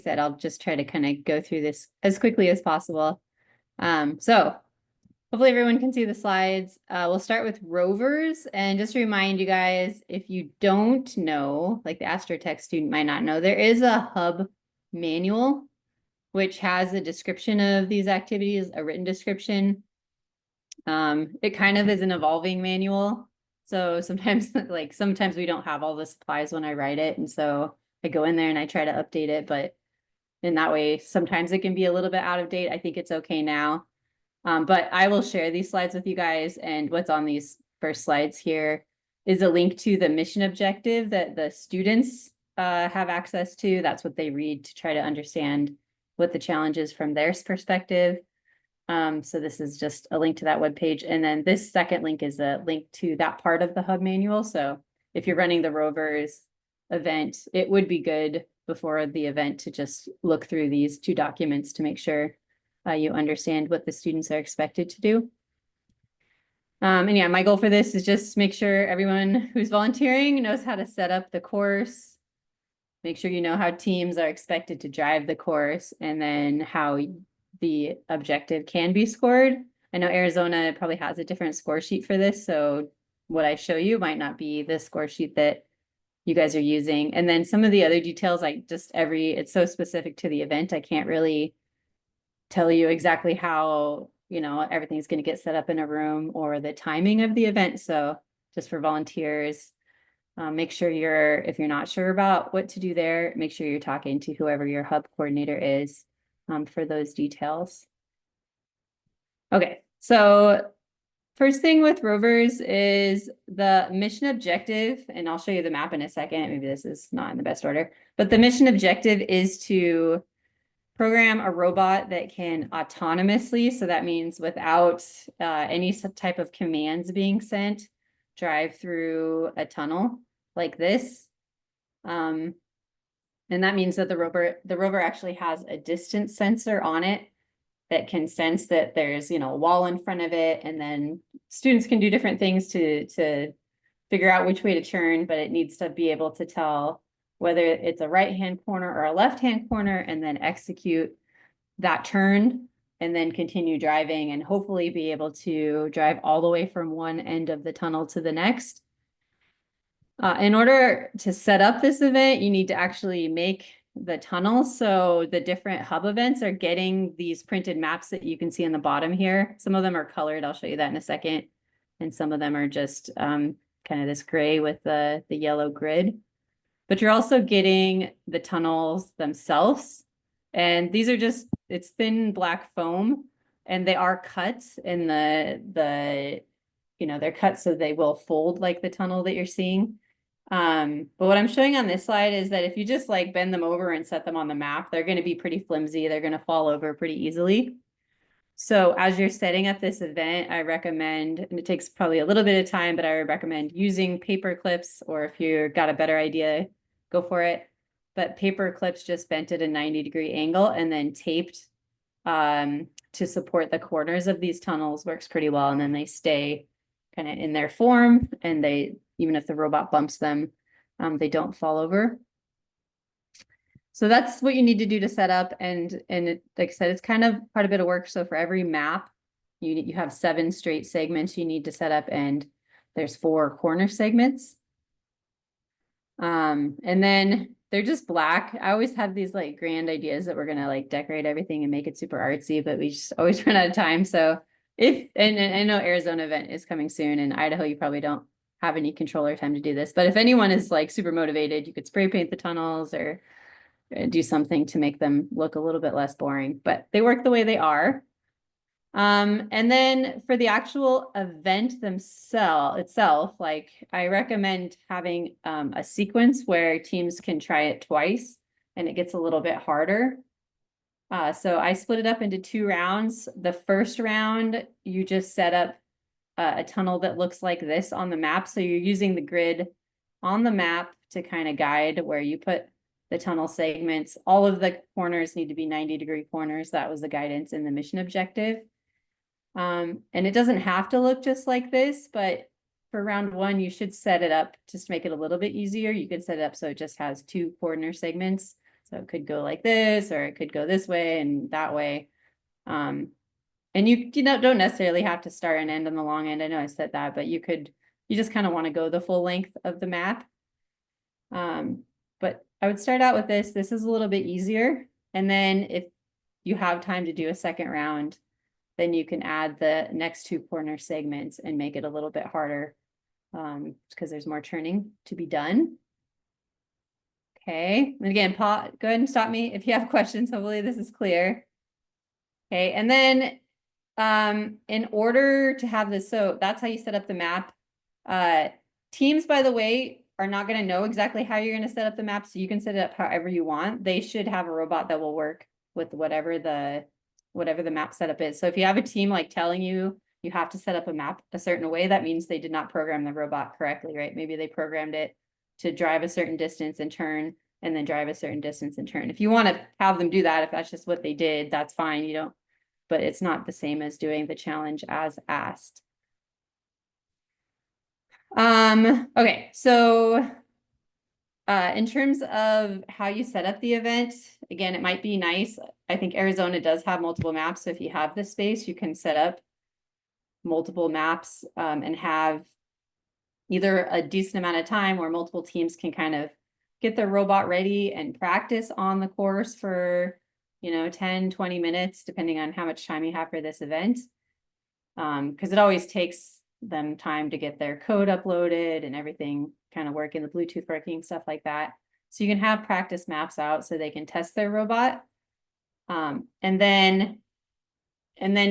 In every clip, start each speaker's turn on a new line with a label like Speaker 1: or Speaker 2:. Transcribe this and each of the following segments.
Speaker 1: said, I'll just try to kind of go through this as quickly as possible. So hopefully everyone can see the slides. We'll start with rovers, and just to remind you guys, if you don't know, like the AstroTech student might not know, there is a hub manual which has a description of these activities, a written description. It kind of is an evolving manual. So sometimes sometimes we don't have all the supplies when I write it. And so I go in there and I try to update it, but in that way, sometimes it can be a little bit out of date. I think it's okay now. But I will share these slides with you guys, and what's on these first slides here is a link to the mission objective that the students have access to. That's what they read to try to understand what the challenge is from their perspective. So this is just a link to that webpage. And then this second link is a link to that part of the hub manual. So if you're running the rovers event, it would be good before the event to just look through these two documents to make sure you understand what the students are expected to do. And yeah, my goal for this is just make sure everyone who's volunteering knows how to set up the course, make sure you know how teams are expected to drive the course, and then how the objective can be scored. I know Arizona probably has a different score sheet for this, so what I show you might not be the score sheet that you guys are using. And then some of the other details, it's so specific to the event, I can't really tell you exactly how, everything's going to get set up in a room or the timing of the event. So just for volunteers, make sure if you're not sure about what to do there, make sure you're talking to whoever your hub coordinator is for those details. Okay, so first thing with rovers is the mission objective, and I'll show you the map in a second. Maybe this is not in the best order, but the mission objective is to program a robot that can autonomously, so that means without any type of commands being sent, drive through a tunnel like this. And that means that the rover actually has a distance sensor on it that can sense that there's, a wall in front of it. And then students can do different things to figure out which way to turn, but it needs to be able to tell whether it's a right-hand corner or a left-hand corner, and then execute that turn and then continue driving and hopefully be able to drive all the way from one end of the tunnel to the next. In order to set up this event, you need to actually make the tunnel. So the different hub events are getting these printed maps that you can see on the bottom here. Some of them are colored. I'll show you that in a second. And some of them are just kind of this gray with the yellow grid. But you're also getting the tunnels themselves. And these are it's thin black foam, and they are cut in they're cut so they will fold like the tunnel that you're seeing. But what I'm showing on this slide is that if you just bend them over and set them on the map, they're going to be pretty flimsy. They're going to fall over pretty easily. So as you're setting up this event, I recommend, and it takes probably a little bit of time, but I would recommend using paper clips, or if you've got a better idea, go for it. But paper clips just bent at a 90-degree angle and then taped to support the corners of these tunnels works pretty well. And then they stay kind of in their form, and even if the robot bumps them, they don't fall over. So that's what you need to do to set up. And like I said, it's kind of quite a bit of work. So for every map, you have 7 straight segments you need to set up, and there's 4 corner segments. And then they're just black. I always have these grand ideas that we're gonna decorate everything and make it super artsy, but we just always run out of time. So and I know Arizona event is coming soon, and Idaho, you probably don't have any control or time to do this. But if anyone is super motivated, you could spray paint the tunnels or do something to make them look a little bit less boring, but they work the way they are. And then for the actual event itself, I recommend having a sequence where teams can try it twice, and it gets a little bit harder. So I split it up into 2 rounds. The first round, you just set up a tunnel that looks like this on the map. So you're using the grid on the map to kind of guide where you put the tunnel segments. All of the corners need to be 90-degree corners. That was the guidance in the mission objective. And it doesn't have to look just like this, but for round 1, you should set it up just to make it a little bit easier. You could set it up so it just has 2 corner segments. So it could go like this, or it could go this way and that way. And you don't necessarily have to start and end on the long end. I know I said that, but you just kind of want to go the full length of the map. But I would start out with this. This is a little bit easier. And then if you have time to do a second round, then you can add the next two corner segments and make it a little bit harder because there's more turning to be done. Okay, and again, go ahead and stop me if you have questions. Hopefully this is clear. Okay, and then in order to have this, so that's how you set up the map. Teams, by the way, are not going to know exactly how you're going to set up the map, so you can set it up however you want. They should have a robot that will work with whatever the map setup is. So if you have a team like telling you you have to set up a map a certain way, that means they did not program the robot correctly, right? Maybe they programmed it to drive a certain distance and turn, and then drive a certain distance and turn. If you want to have them do that, if that's just what they did, that's fine. You don't, but it's not the same as doing the challenge as asked. Okay, so in terms of how you set up the event, again, it might be nice. I think Arizona does have multiple maps. So if you have the space, you can set up multiple maps and have either a decent amount of time where multiple teams can kind of get their robot ready and practice on the course for, 10, 20 minutes, depending on how much time you have for this event. Because it always takes them time to get their code uploaded and everything kind of working, the Bluetooth working, stuff like that. So you can have practice maps out so they can test their robot. And then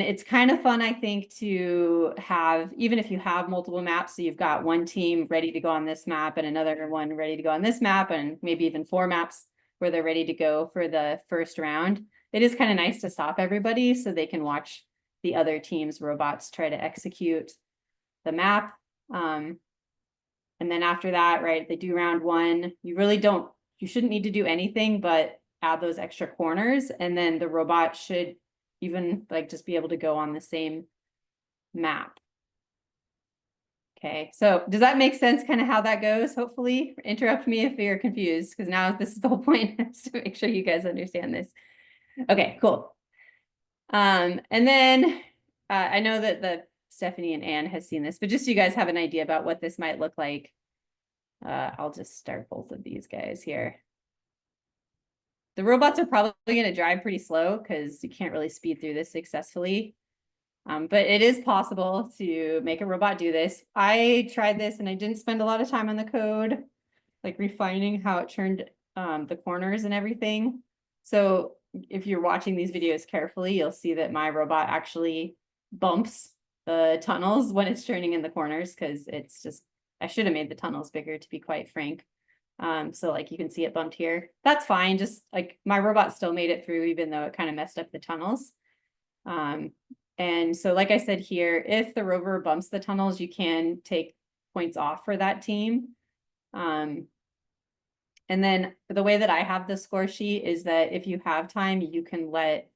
Speaker 1: it's kind of fun, I think, to have, even if you have multiple maps, so you've got one team ready to go on this map and another one ready to go on this map, and maybe even 4 maps where they're ready to go for the first round. It is kind of nice to stop everybody so they can watch the other team's robots try to execute the map. And then after that, right, they do round 1. You shouldn't need to do anything but add those extra corners, and then the robot should even just be able to go on the same map. Okay, so does that make sense kind of how that goes? Hopefully, interrupt me if you're confused, because now this is the whole point, is to make sure you guys understand this. Okay, cool. And then I know that Stephanie and Anne has seen this, but just so you guys have an idea about what this might look like, I'll just start both of these guys here. The robots are probably going to drive pretty slow because you can't really speed through this successfully. But it is possible to make a robot do this. I tried this and I didn't spend a lot of time on the code, like refining how it turned the corners and everything. So if you're watching these videos carefully, you'll see that my robot actually bumps the tunnels when it's turning in the corners, because it's just, I should have made the tunnels bigger, to be quite frank. So you can see it bumped here. That's fine. Just my robot still made it through, even though it kind of messed up the tunnels. And so like I said here, if the rover bumps the tunnels, you can take points off for that team. And then the way that I have the score sheet is that if you have time, you can let,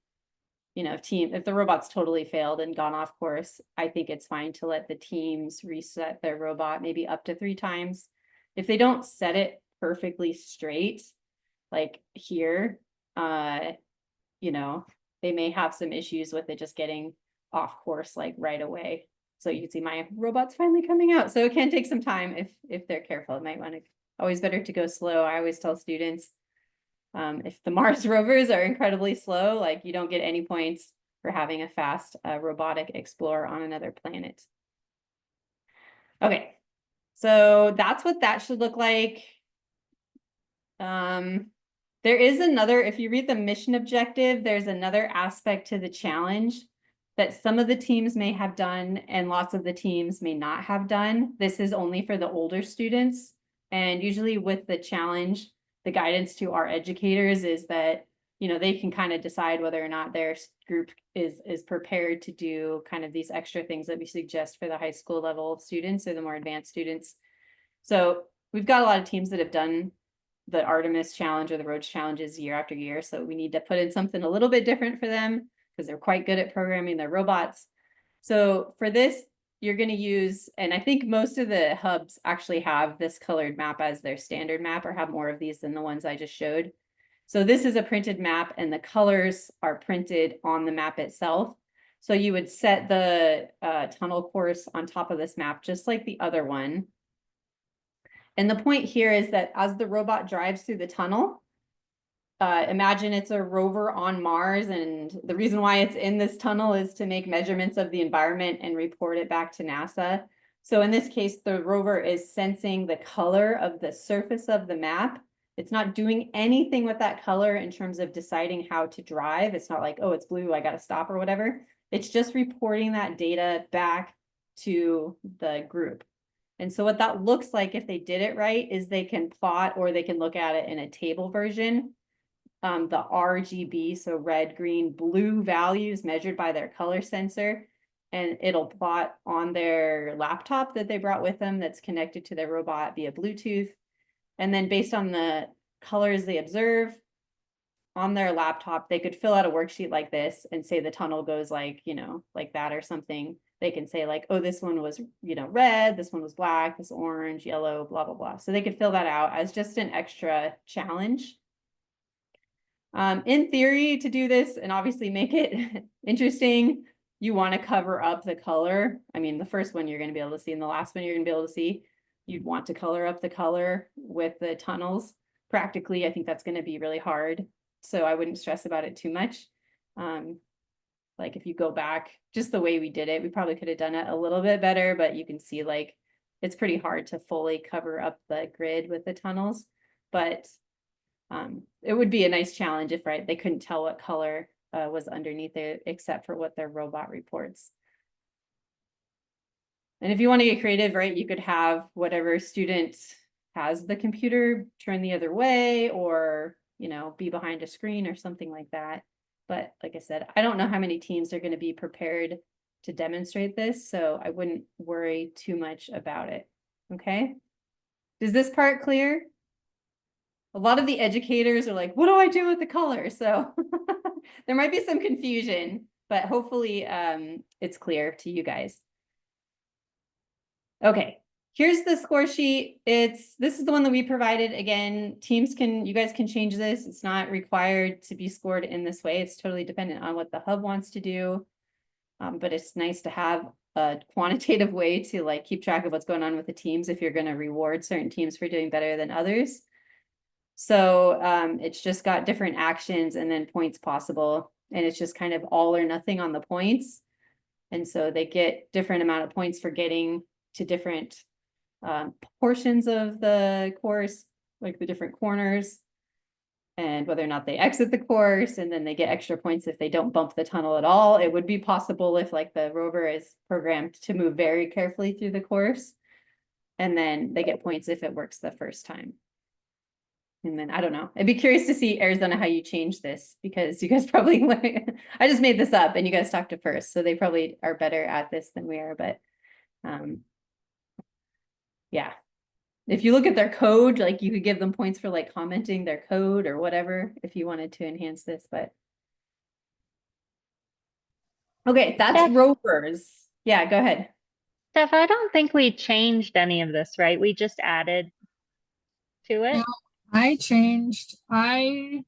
Speaker 1: if the robot's totally failed and gone off course, I think it's fine to let the teams reset their robot maybe up to 3 times. If they don't set it perfectly straight, like here, they may have some issues with it just getting off course right away. So you can see my robot's finally coming out. So it can take some time if they're careful. It might want to, always better to go slow. I always tell students, if the Mars rovers are incredibly slow, you don't get any points for having a fast robotic explorer on another planet. Okay, so that's what that should look like. There is another, if you read the mission objective, there's another aspect to the challenge that some of the teams may have done and lots of the teams may not have done. This is only for the older students. And usually with the challenge, the guidance to our educators is that, they can kind of decide whether or not their group is prepared to do kind of these extra things that we suggest for the high school level students or the more advanced students. So we've got a lot of teams that have done the Artemis challenge or the Roach challenges year after year. So we need to put in something a little bit different for them because they're quite good at programming their robots. So for this, you're going to use, and I think most of the hubs actually have this colored map as their standard map or have more of these than the ones I just showed. So this is a printed map and the colors are printed on the map itself. So you would set the tunnel course on top of this map, just like the other one. And the point here is that as the robot drives through the tunnel, imagine it's a rover on Mars, and the reason why it's in this tunnel is to make measurements of the environment and report it back to NASA. So in this case, the rover is sensing the color of the surface of the map. It's not doing anything with that color in terms of deciding how to drive. It's not like, oh, it's blue, I got to stop or whatever. It's just reporting that data back to the group. And so what that looks like if they did it right is they can plot, or they can look at it in a table version. The RGB, so red, green, blue values measured by their color sensor, and it'll plot on their laptop that they brought with them that's connected to their robot via Bluetooth. And then based on the colors they observe on their laptop, they could fill out a worksheet like this and say the tunnel goes like, you know, like that or something. They can say like, oh, this one was, you know, red, this one was black, this orange, yellow, blah, blah, blah. So they could fill that out as just an extra challenge. In theory, to do this and obviously make it interesting, you want to cover up the color. I mean, the first one you're going to be able to see, and the last one you're going to be able to see, you'd want to color up the color with the tunnels. Practically, I think that's going to be really hard, so I wouldn't stress about it too much. Like if you go back, just the way we did it, we probably could have done it a little bit better, but you can see like it's pretty hard to fully cover up the grid with the tunnels. But it would be a nice challenge if they couldn't tell what color was underneath it, except for what their robot reports. And if you want to get creative, right, you could have whatever student has the computer turn the other way, or, you know, be behind a screen or something like that. But like I said, I don't know how many teams are going to be prepared to demonstrate this, so I wouldn't worry too much about it. Okay. Is this part clear? A lot of the educators are like, what do I do with the color? So there might be some confusion, but hopefully it's clear to you guys. Okay, here's the score sheet. This is the one that we provided. Again, you guys can change this. It's not required to be scored in this way. It's totally dependent on what the hub wants to do. But it's nice to have a quantitative way to like keep track of what's going on with the teams if you're going to reward certain teams for doing better than others. So it's just got different actions and then points possible. And it's just kind of all or nothing on the points. And so they get different amount of points for getting to different portions of the course, like the different corners, and whether or not they exit the course. And then they get extra points if they don't bump the tunnel at all. It would be possible if like the rover is programmed to move very carefully through the course. And then they get points if it works the first time. And then I don't know. I'd be curious to see, Arizona, how you change this, because you guys probably I just made this up and you guys talked to first, so they probably are better at this than we are. But yeah, if you look at their code, like you could give them points for like commenting their code or whatever if you wanted to enhance this. But okay, that's
Speaker 2: Steph,
Speaker 1: rovers. Yeah, go ahead.
Speaker 2: Steph, I don't think we changed any of this, right? We just added to
Speaker 3: No,
Speaker 2: it.
Speaker 3: I changed. I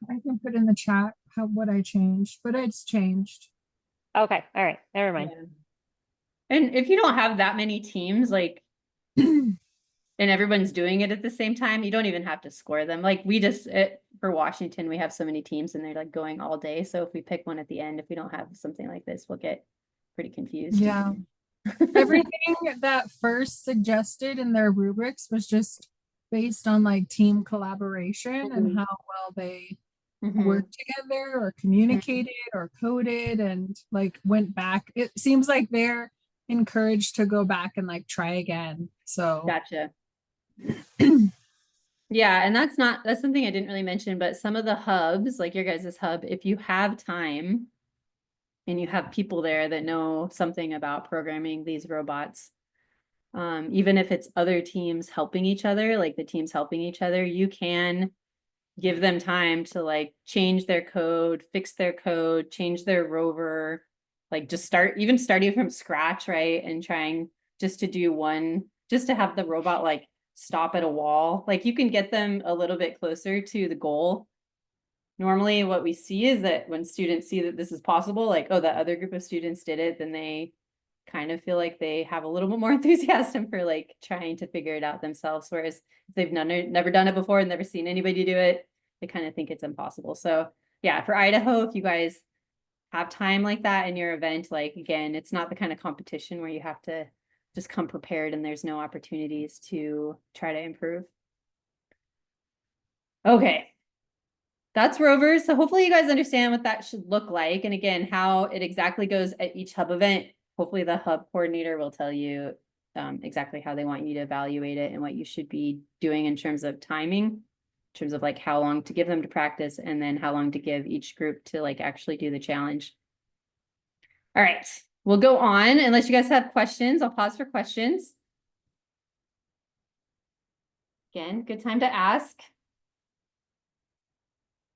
Speaker 3: can put in the chat what I changed, but it's changed.
Speaker 2: Okay, all right, never mind.
Speaker 1: Yeah. And if you don't have that many teams, like, and everyone's doing it at the same time, you don't even have to score them. Like we just, for Washington, we have so many teams and they're like going all day. So if we pick one at the end, if we don't have something like this, we'll get pretty confused.
Speaker 3: Yeah. Everything that first suggested in their rubrics was just based on like team collaboration and how well they worked together or communicated or coded and like went back. It seems like they're encouraged to go back and like try again. So
Speaker 1: Gotcha. Yeah, and that's something I didn't really mention, but some of the hubs, like your guys' hub, if you have time and you have people there that know something about programming these robots, even if it's other teams helping each other, like the teams helping each other, you can give them time to like change their code, fix their code, change their rover, like just starting from scratch, right? And trying just to do just to have the robot like stop at a wall. Like you can get them a little bit closer to the goal. Normally what we see is that when students see that this is possible, like, oh, that other group of students did it, then they kind of feel like they have a little bit more enthusiasm for like trying to figure it out themselves. Whereas if they've never done it before and never seen anybody do it, they kind of think it's impossible. So yeah, for Idaho, if you guys have time like that in your event, like again, it's not the kind of competition where you have to just come prepared and there's no opportunities to try to improve. Okay. That's rovers. So hopefully you guys understand what that should look like. And again, how it exactly goes at each hub event. Hopefully the hub coordinator will tell you exactly how they want you to evaluate it and what you should be doing in terms of timing, in terms of like how long to give them to practice and then how long to give each group to like actually do the challenge. All right, we'll go on unless you guys have questions. I'll pause for questions. Again, good time to ask.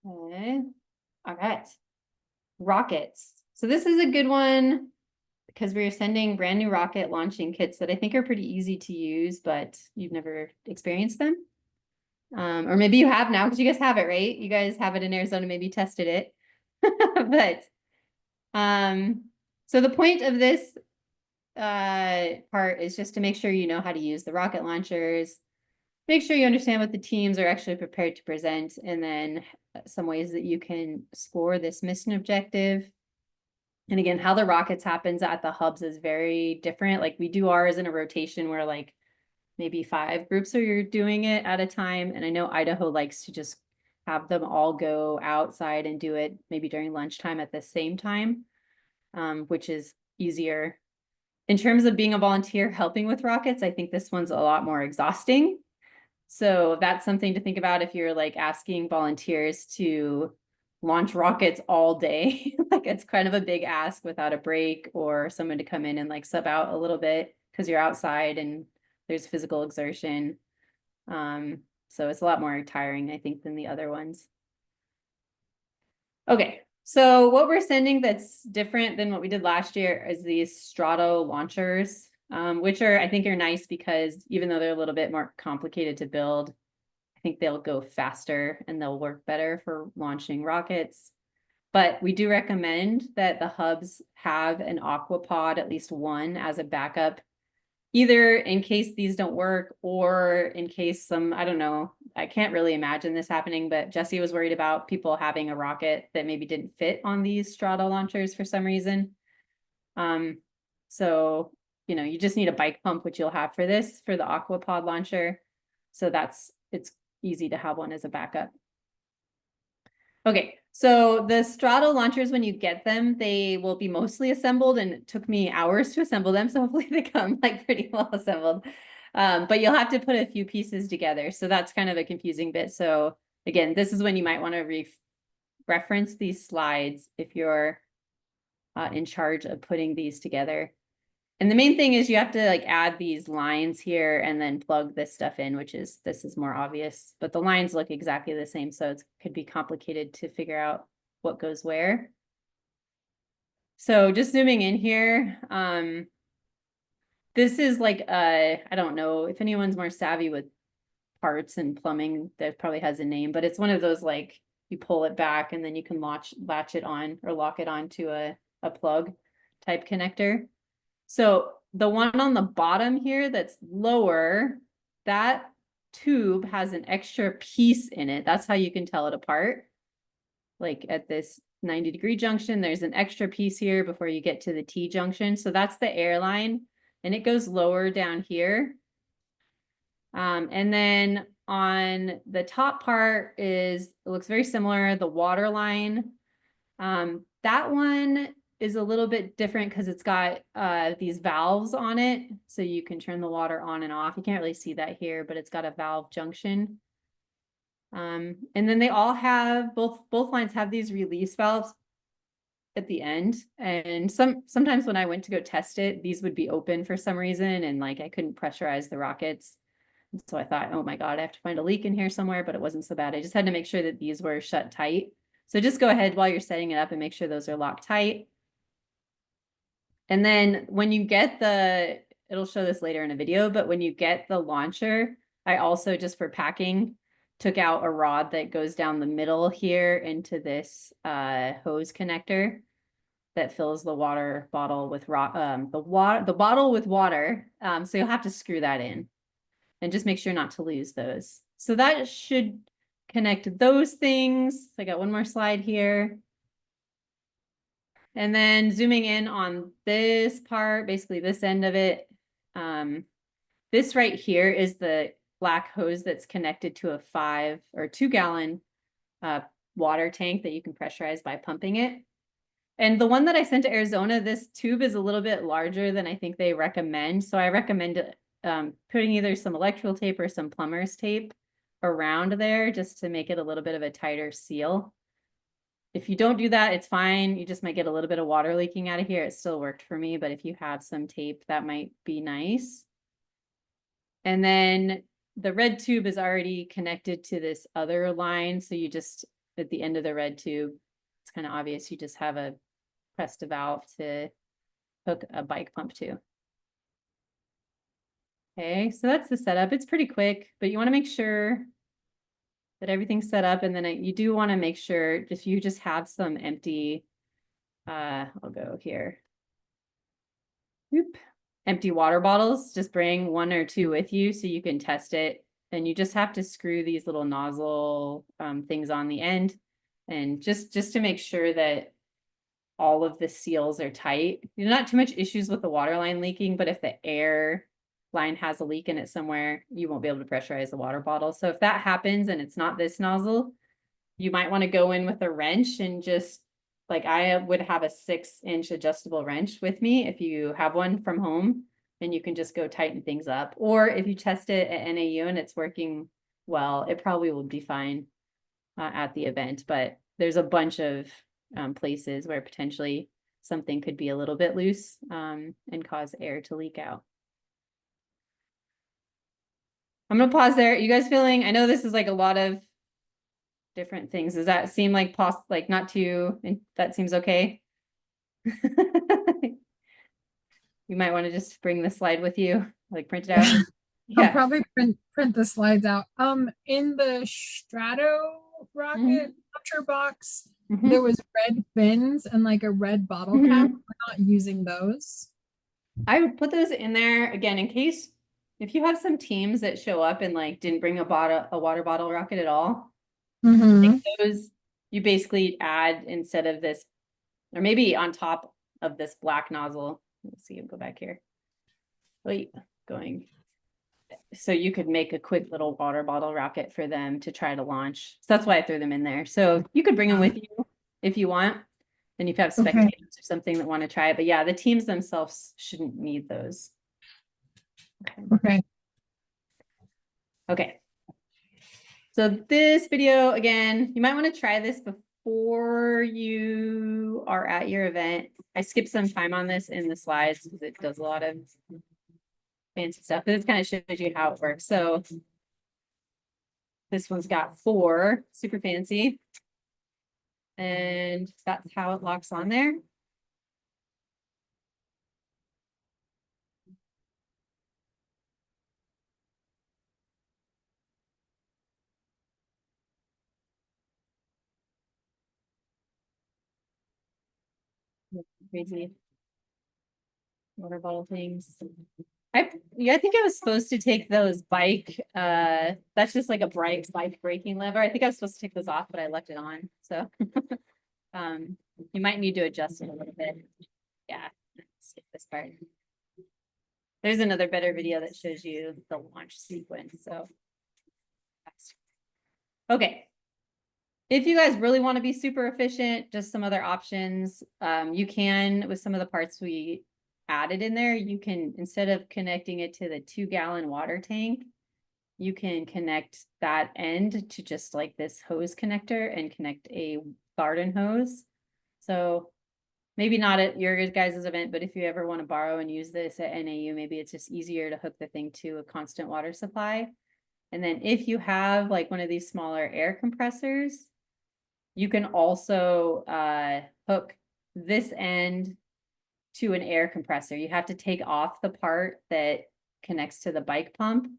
Speaker 1: Okay. All right. Rockets. So this is a good one because we're sending brand new rocket launching kits that I think are pretty easy to use, but you've never experienced them. Or maybe you have now because you guys have it, right? You guys have it in Arizona, maybe tested it. But so the point of this part is just to make sure you know how to use the rocket launchers, make sure you understand what the teams are actually prepared to present, and then some ways that you can score this mission objective. And again, how the rockets happens at the hubs is very different. Like we do ours in a rotation where like maybe 5 groups are doing it at a time. And I know Idaho likes to just have them all go outside and do it maybe during lunchtime at the same time, which is easier. In terms of being a volunteer helping with rockets, I think this one's a lot more exhausting. So that's something to think about if you're like asking volunteers to launch rockets all day. Like it's kind of a big ask without a break or someone to come in and like sub out a little bit because you're outside and there's physical exertion. So it's a lot more tiring, I think, than the other ones. Okay, so what we're sending that's different than what we did last year is these strato launchers, which are, I think, are nice because even though they're a little bit more complicated to build, I think they'll go faster and they'll work better for launching rockets. But we do recommend that the hubs have an aquapod, at least one, as a backup, either in case these don't work or in case some, I don't know, I can't really imagine this happening, but Jesse was worried about people having a rocket that maybe didn't fit on these strato launchers for some reason. So, you know, you just need a bike pump, which you'll have for this, for the aquapod launcher. So it's easy to have one as a backup. Okay, so the strato launchers, when you get them, they will be mostly assembled, and it took me hours to assemble them. So hopefully they come like pretty well assembled. But you'll have to put a few pieces together. So that's kind of a confusing bit. So again, this is when you might want to reference these slides if you're in charge of putting these together. And the main thing is you have to like add these lines here and then plug this stuff in, this is more obvious, but the lines look exactly the same. So it could be complicated to figure out what goes where. So just zooming in here, this is like, I don't know if anyone's more savvy with parts and plumbing, that probably has a name, but it's one of those, like you pull it back and then you can latch it on or lock it onto a plug type connector. So the one on the bottom here that's lower, that tube has an extra piece in it. That's how you can tell it apart. Like at this 90-degree junction, there's an extra piece here before you get to the T junction. So that's the air line, and it goes lower down here. And then on the top part it looks very similar, the water line. That one is a little bit different because it's got these valves on it, so you can turn the water on and off. You can't really see that here, but it's got a valve junction. And then they all have, both lines have these release valves at the end. And sometimes when I went to go test it, these would be open for some reason, and like I couldn't pressurize the rockets. So I thought, oh my God, I have to find a leak in here somewhere, but it wasn't so bad. I just had to make sure that these were shut tight. So just go ahead while you're setting it up and make sure those are locked tight. And then when you get it'll show this later in a video, but when you get the launcher, I also, just for packing, took out a rod that goes down the middle here into this hose connector that fills the water bottle with the bottle with water. So you'll have to screw that in and just make sure not to lose those. So that should connect those things. I got one more slide here. And then zooming in on this part, basically this end of it. This right here is the black hose that's connected to a 5 or 2 gallon water tank that you can pressurize by pumping it. And the one that I sent to Arizona, this tube is a little bit larger than I think they recommend. So I recommend putting either some electrical tape or some plumber's tape around there just to make it a little bit of a tighter seal. If you don't do that, it's fine. You just might get a little bit of water leaking out of here. It still worked for me, but if you have some tape, that might be nice. And then the red tube is already connected to this other line. So you just, at the end of the red tube, it's kind of obvious. You just have a pressed a valve to hook a bike pump to. Okay, so that's the setup. It's pretty quick, but you want to make sure that everything's set up. And then you do want to make sure if you just have some empty, I'll go here. Oop. Empty water bottles, just bring 1 or 2 with you so you can test it. And you just have to screw these little nozzle things on the end. And just to make sure that all of the seals are tight. Not too much issues with the water line leaking, but if the air line has a leak in it somewhere, you won't be able to pressurize the water bottle. So if that happens and it's not this nozzle, you might want to go in with a wrench and just, like, I would have a 6-inch adjustable wrench with me if you have one from home, and you can just go tighten things up. Or if you test it at NAU and it's working well, it probably will be fine at the event. But there's a bunch of places where potentially something could be a little bit loose and cause air to leak out. I'm gonna pause there. You guys feeling, I know this is like a lot of different things. Does that seem like not too, that seems okay? You might want to just bring the slide with you, like print it out.
Speaker 3: I'll probably print the slides out. In the Strato rocket launcher box, there was red fins and like a red bottle cap. We're not using those.
Speaker 1: I would put those in there again in case if you have some teams that show up and like didn't bring a water bottle rocket at all. Like those you basically add instead of this, or maybe on top of this black nozzle. Let's see, I'll go back here. Wait, going. So you could make a quick little water bottle rocket for them to try to launch. So that's why I threw them in there. So you could bring them with you if you want. And if you have spectators or something that want to try it. But yeah, the teams themselves shouldn't need those. Okay. So this video, again, you might want to try this before you are at your event. I skipped some time on this in the slides because it does a lot of fancy stuff. This kind of shows you how it works. So this one's got 4, super fancy. And that's how it locks on there. Crazy water bottle things. I think I was supposed to take those bike, that's just like a bright bike braking lever. I think I was supposed to take those off, but I left it on. So you might need to adjust it a little bit. Yeah, skip this part. There's another better video that shows you the launch sequence. So okay. If you guys really want to be super efficient, just some other options. You can, with some of the parts we added in there, you can, instead of connecting it to the 2-gallon water tank, you can connect that end to just like this hose connector and connect a garden hose. So maybe not at your guys' event, but if you ever want to borrow and use this at NAU, maybe it's just easier to hook the thing to a constant water supply. And then if you have like one of these smaller air compressors, you can also hook this end to an air compressor. You have to take off the part that connects to the bike pump.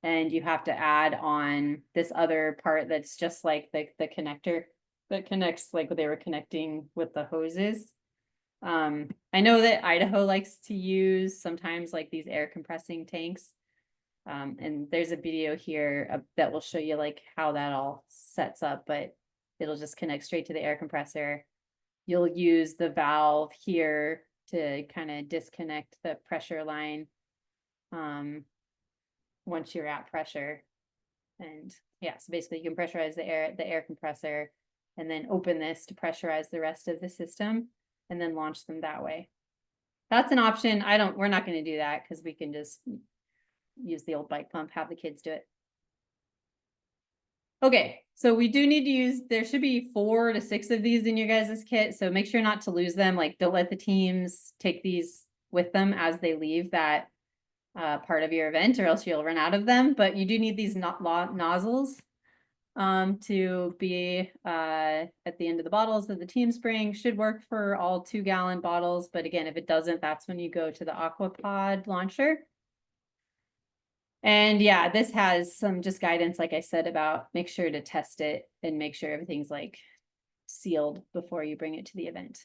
Speaker 1: and you have to add on this other part that's just like the connector that connects, like they were connecting with the hoses. I know that Idaho likes to use sometimes like these air compressing tanks. And there's a video here that will show you like how that all sets up, but it'll just connect straight to the air compressor. You'll use the valve here to kind of disconnect the pressure line once you're at pressure. And yeah, so basically you can pressurize the air compressor and then open this to pressurize the rest of the system and then launch them that way. That's an option. We're not going to do that because we can just use the old bike pump, have the kids do it. Okay, so we do need to use, there should be 4 to 6 of these in your guys' kit. So make sure not to lose them. Like don't let the teams take these with them as they leave that part of your event, or else you'll run out of them. But you do need these nozzles to be at the end of the bottles that the teams bring. Should work for all 2-gallon bottles. But again, if it doesn't, that's when you go to the Aquapod launcher. And yeah, this has some just guidance, like I said, about make sure to test it and make sure everything's like sealed before you bring it to the event.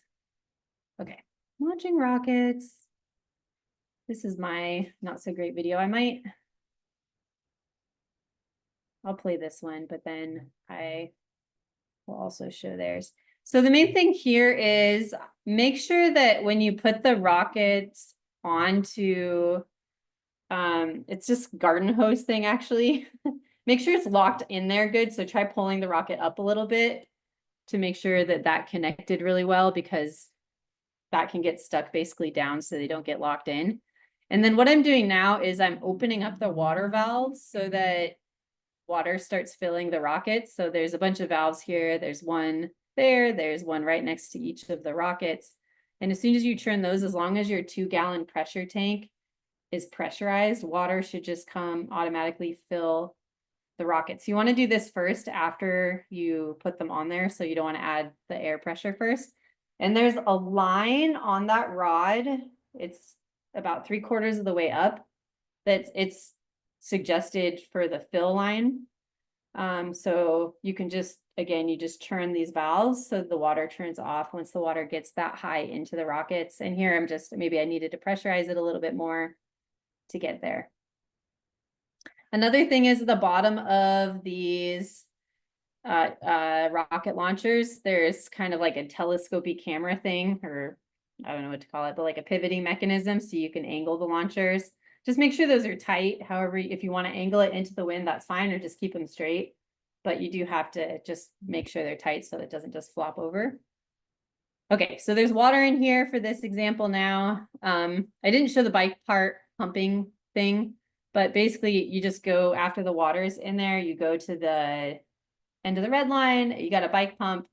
Speaker 1: Okay, launching rockets. This is my not so great video. I'll play this one, but then I will also show theirs. So the main thing here is make sure that when you put the rockets onto it's just garden hose thing actually. Make sure it's locked in there good. So try pulling the rocket up a little bit to make sure that that connected really well, because that can get stuck basically down so they don't get locked in. And then what I'm doing now is I'm opening up the water valves so that water starts filling the rockets. So there's a bunch of valves here. There's one there. There's one right next to each of the rockets. And as soon as you turn those, as long as your 2-gallon pressure tank is pressurized, water should just come automatically fill the rockets. You want to do this first after you put them on there. So you don't want to add the air pressure first. And there's a line on that rod. It's about 3/4 of the way up that it's suggested for the fill line. So you can just, again, you just turn these valves so the water turns off once the water gets that high into the rockets. And here I'm just, maybe I needed to pressurize it a little bit more to get there. Another thing is the bottom of these rocket launchers, there's kind of like a telescopy camera thing, or I don't know what to call it, but like a pivoting mechanism so you can angle the launchers. Just make sure those are tight. However, if you want to angle it into the wind, that's fine, or just keep them straight. But you do have to just make sure they're tight so it doesn't just flop over. Okay, so there's water in here for this example now. I didn't show the bike part pumping thing, but basically you just go after the water's in there, you go to the end of the red line, you got a bike pump,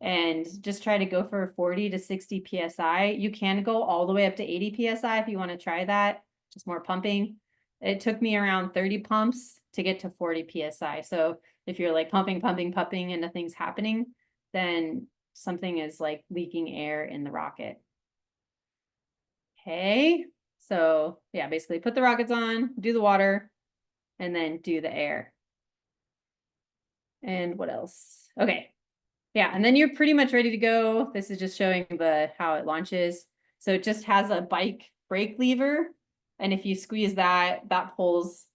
Speaker 1: and just try to go for 40 to 60 PSI. You can go all the way up to 80 PSI if you want to try that, just more pumping. It took me around 30 pumps to get to 40 PSI. So if you're like pumping and nothing's happening, then something is like leaking air in the rocket. Okay, so yeah, basically put the rockets on, do the water, and then do the air. And what else? Okay, yeah, and then you're pretty much ready to go. This is just showing how it launches. So it just has a bike brake lever, and if you squeeze that, that pulls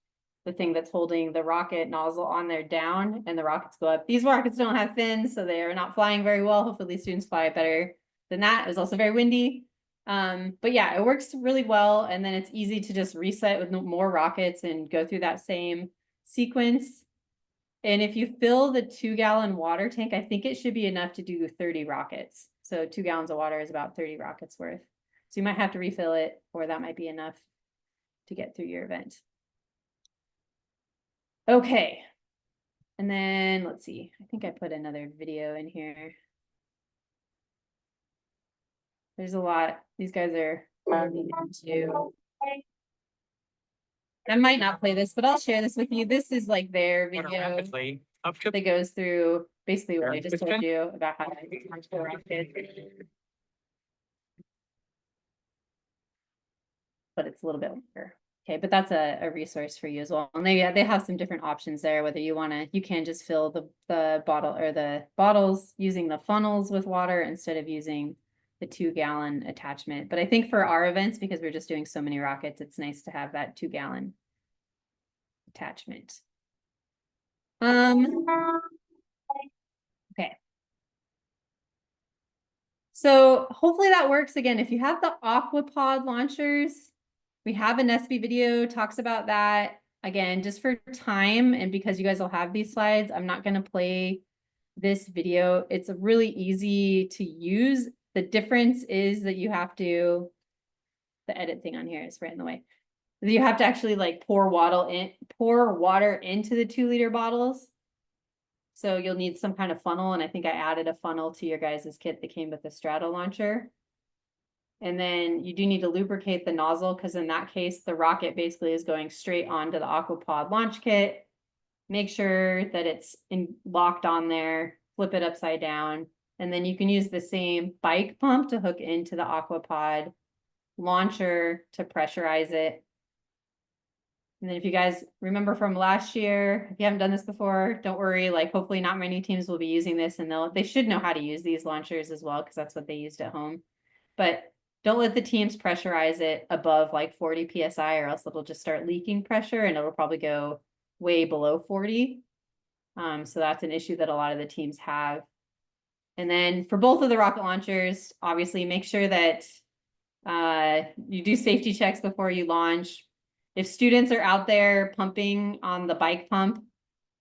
Speaker 1: the thing that's holding the rocket nozzle on there down, and the rockets go up. These rockets don't have fins, so they are not flying very well. Hopefully students fly better than that. It was also very windy. But yeah, it works really well, and then it's easy to just reset with more rockets and go through that same sequence. And if you fill the 2-gallon water tank, I think it should be enough to do 30 rockets. So 2 gallons of water is about 30 rockets worth. So you might have to refill it, or that might be enough to get through your event. Okay. And then let's see, I think I put another video in here. There's a lot. These guys are into. I might not play this, but I'll share this with you. This is like their video that goes through basically what I just told you about how to launch the rocket. But it's a little bit longer. Okay, but that's a resource for you as well. And they have some different options there, whether you want to, you can just fill the bottle or the bottles using the funnels with water instead of using the 2-gallon attachment. But I think for our events, because we're just doing so many rockets, it's nice to have that 2-gallon attachment. Okay. So hopefully that works. Again, if you have the aquapod launchers, we have a NESB video talks about that. Again, just for time and because you guys will have these slides, I'm not going to play this video. It's really easy to use. The difference is that you have to, the edit thing on here is right in the way. You have to actually like pour water into the 2-liter bottles. So you'll need some kind of funnel, and I think I added a funnel to your guys' kit that came with the straddle launcher. And then you do need to lubricate the nozzle because in that case, the rocket basically is going straight onto the aquapod launch kit. Make sure that it's locked on there, flip it upside down, and then you can use the same bike pump to hook into the aquapod launcher to pressurize it. And then if you guys remember from last year, if you haven't done this before, don't worry, like hopefully not many teams will be using this, and they should know how to use these launchers as well, because that's what they used at home. But don't let the teams pressurize it above like 40 PSI or else it'll just start leaking pressure and it'll probably go way below 40. So that's an issue that a lot of the teams have. And then for both of the rocket launchers, obviously make sure that you do safety checks before you launch. If students are out there pumping on the bike pump,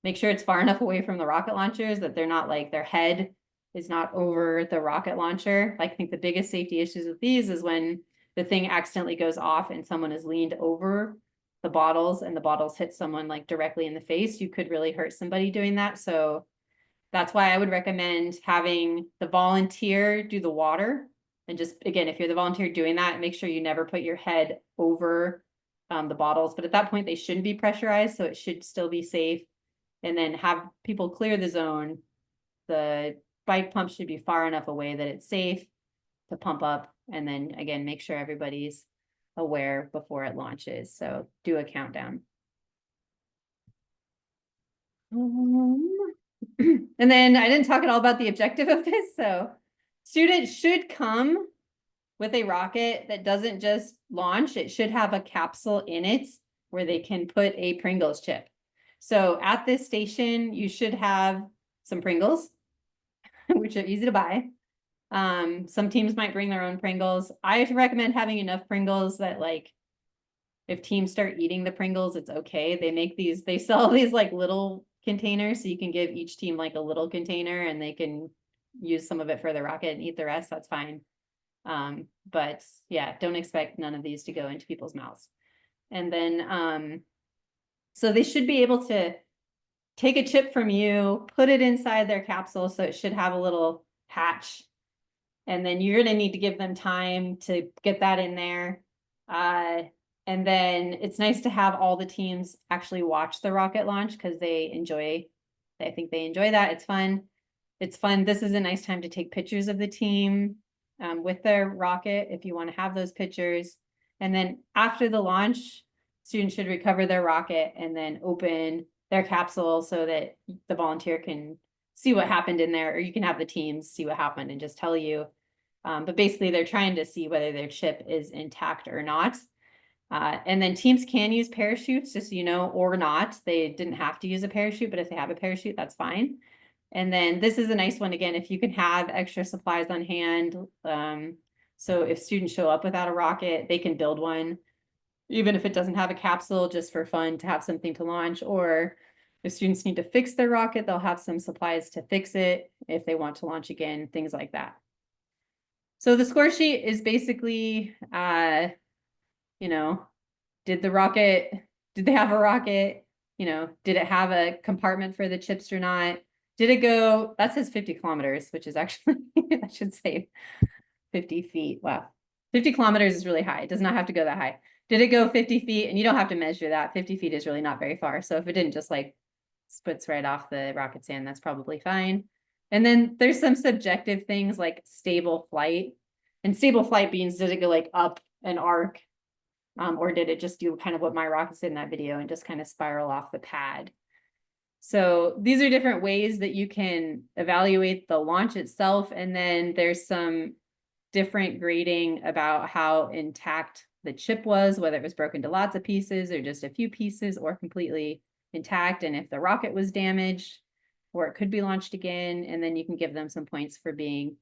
Speaker 1: make sure it's far enough away from the rocket launchers that they're not like their head is not over the rocket launcher. Like, I think the biggest safety issues with these is when the thing accidentally goes off and someone is leaned over the bottles and the bottles hit someone like directly in the face. You could really hurt somebody doing that. So that's why I would recommend having the volunteer do the water. And just, again, if you're the volunteer doing that, make sure you never put your head over the bottles. But at that point, they shouldn't be pressurized, so it should still be safe. And then have people clear the zone. The bike pump should be far enough away that it's safe to pump up. And then again, make sure everybody's aware before it launches. So do a countdown. And then I didn't talk at all about the objective of this. So students should come with a rocket that doesn't just launch. It should have a capsule in it where they can put a Pringles chip. So at this station, you should have some Pringles, which are easy to buy. Some teams might bring their own Pringles. I recommend having enough Pringles that like, if teams start eating the Pringles, it's okay. They sell these like little containers, so you can give each team like a little container and they can use some of it for the rocket and eat the rest. That's fine. But yeah, don't expect none of these to go into people's mouths. And then, so they should be able to take a chip from you, put it inside their capsule. So it should have a little hatch. And then you're going to need to give them time to get that in there. And then it's nice to have all the teams actually watch the rocket launch because I think they enjoy that. It's fun. It's fun. This is a nice time to take pictures of the team with their rocket if you want to have those pictures. And then after the launch, students should recover their rocket and then open their capsule so that the volunteer can see what happened in there, or you can have the teams see what happened and just tell you. But basically they're trying to see whether their chip is intact or not. And then teams can use parachutes, just so you know, or not. They didn't have to use a parachute, but if they have a parachute, that's fine. And then this is a nice one, again, if you can have extra supplies on hand. So if students show up without a rocket, they can build one, even if it doesn't have a capsule, just for fun to have something to launch. Or if students need to fix their rocket, they'll have some supplies to fix it if they want to launch again, things like that. So the score sheet is basically, you know, did they have a rocket? You know, did it have a compartment for the chips or not? Did it go, that says 50 kilometers, which is actually, I should say 50 feet. Wow. 50 kilometers is really high. It does not have to go that high. Did it go 50 feet? And you don't have to measure that. 50 feet is really not very far. So if it didn't just like splits right off the rocket stand, that's probably fine. And then there's some subjective things like stable flight. And stable flight means, does it go like up an arc Or did it just do kind of what my rockets did in that video and just kind of spiral off the pad? So these are different ways that you can evaluate the launch itself. And then there's some different grading about how intact the chip was, whether it was broken to lots of pieces or just a few pieces or completely intact, and if the rocket was damaged or it could be launched again. And then you can give them some points for being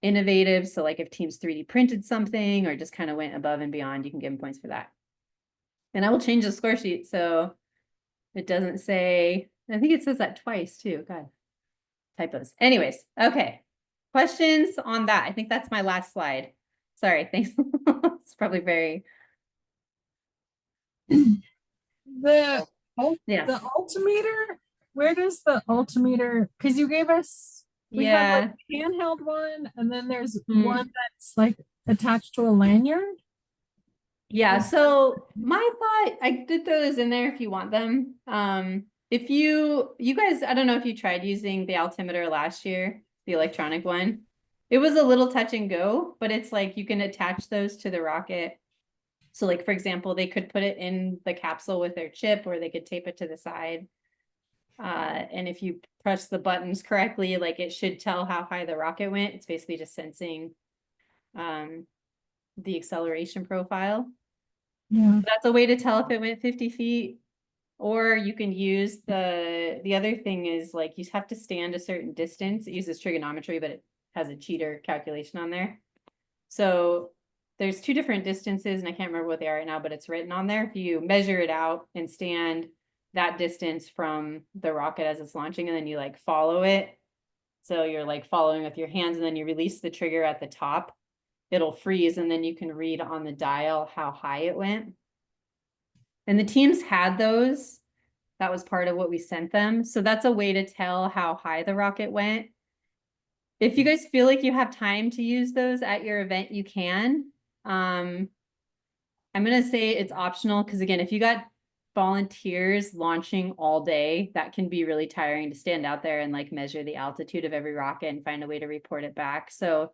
Speaker 1: innovative. So like if teams 3D printed something or just kind of went above and beyond, you can give them points for that. And I will change the score sheet so it doesn't say, I think it says that twice too. God, typos. Anyways, okay. Questions on that? I think that's my last slide. Sorry, thanks. It's probably very,
Speaker 3: The
Speaker 1: yeah.
Speaker 3: the altimeter, where does the altimeter, because you gave us, we have
Speaker 1: Yeah.
Speaker 3: like a handheld one, and then there's
Speaker 1: Hmm.
Speaker 3: one that's like attached to a lanyard.
Speaker 1: Yeah, so my thought, I did throw those in there if you want them. If you guys, I don't know if you tried using the altimeter last year, the electronic one. It was a little touch and go, but it's like you can attach those to the rocket. So like, for example, they could put it in the capsule with their chip, or they could tape it to the side. And if you press the buttons correctly, like it should tell how high the rocket went. It's basically just sensing the acceleration profile.
Speaker 3: Yeah.
Speaker 1: That's a way to tell if it went 50 feet. Or you can use the other thing is like you have to stand a certain distance. It uses trigonometry, but it has a cheater calculation on there. So there's two different distances, and I can't remember what they are right now, but it's written on there. If you measure it out and stand that distance from the rocket as it's launching, and then you like follow it. So you're like following with your hands, and then you release the trigger at the top. It'll freeze, and then you can read on the dial how high it went. And the teams had those. That was part of what we sent them. So that's a way to tell how high the rocket went. If you guys feel like you have time to use those at your event, you can. I'm going to say it's optional because, again, if you got volunteers launching all day, that can be really tiring to stand out there and like measure the altitude of every rocket and find a way to report it back. So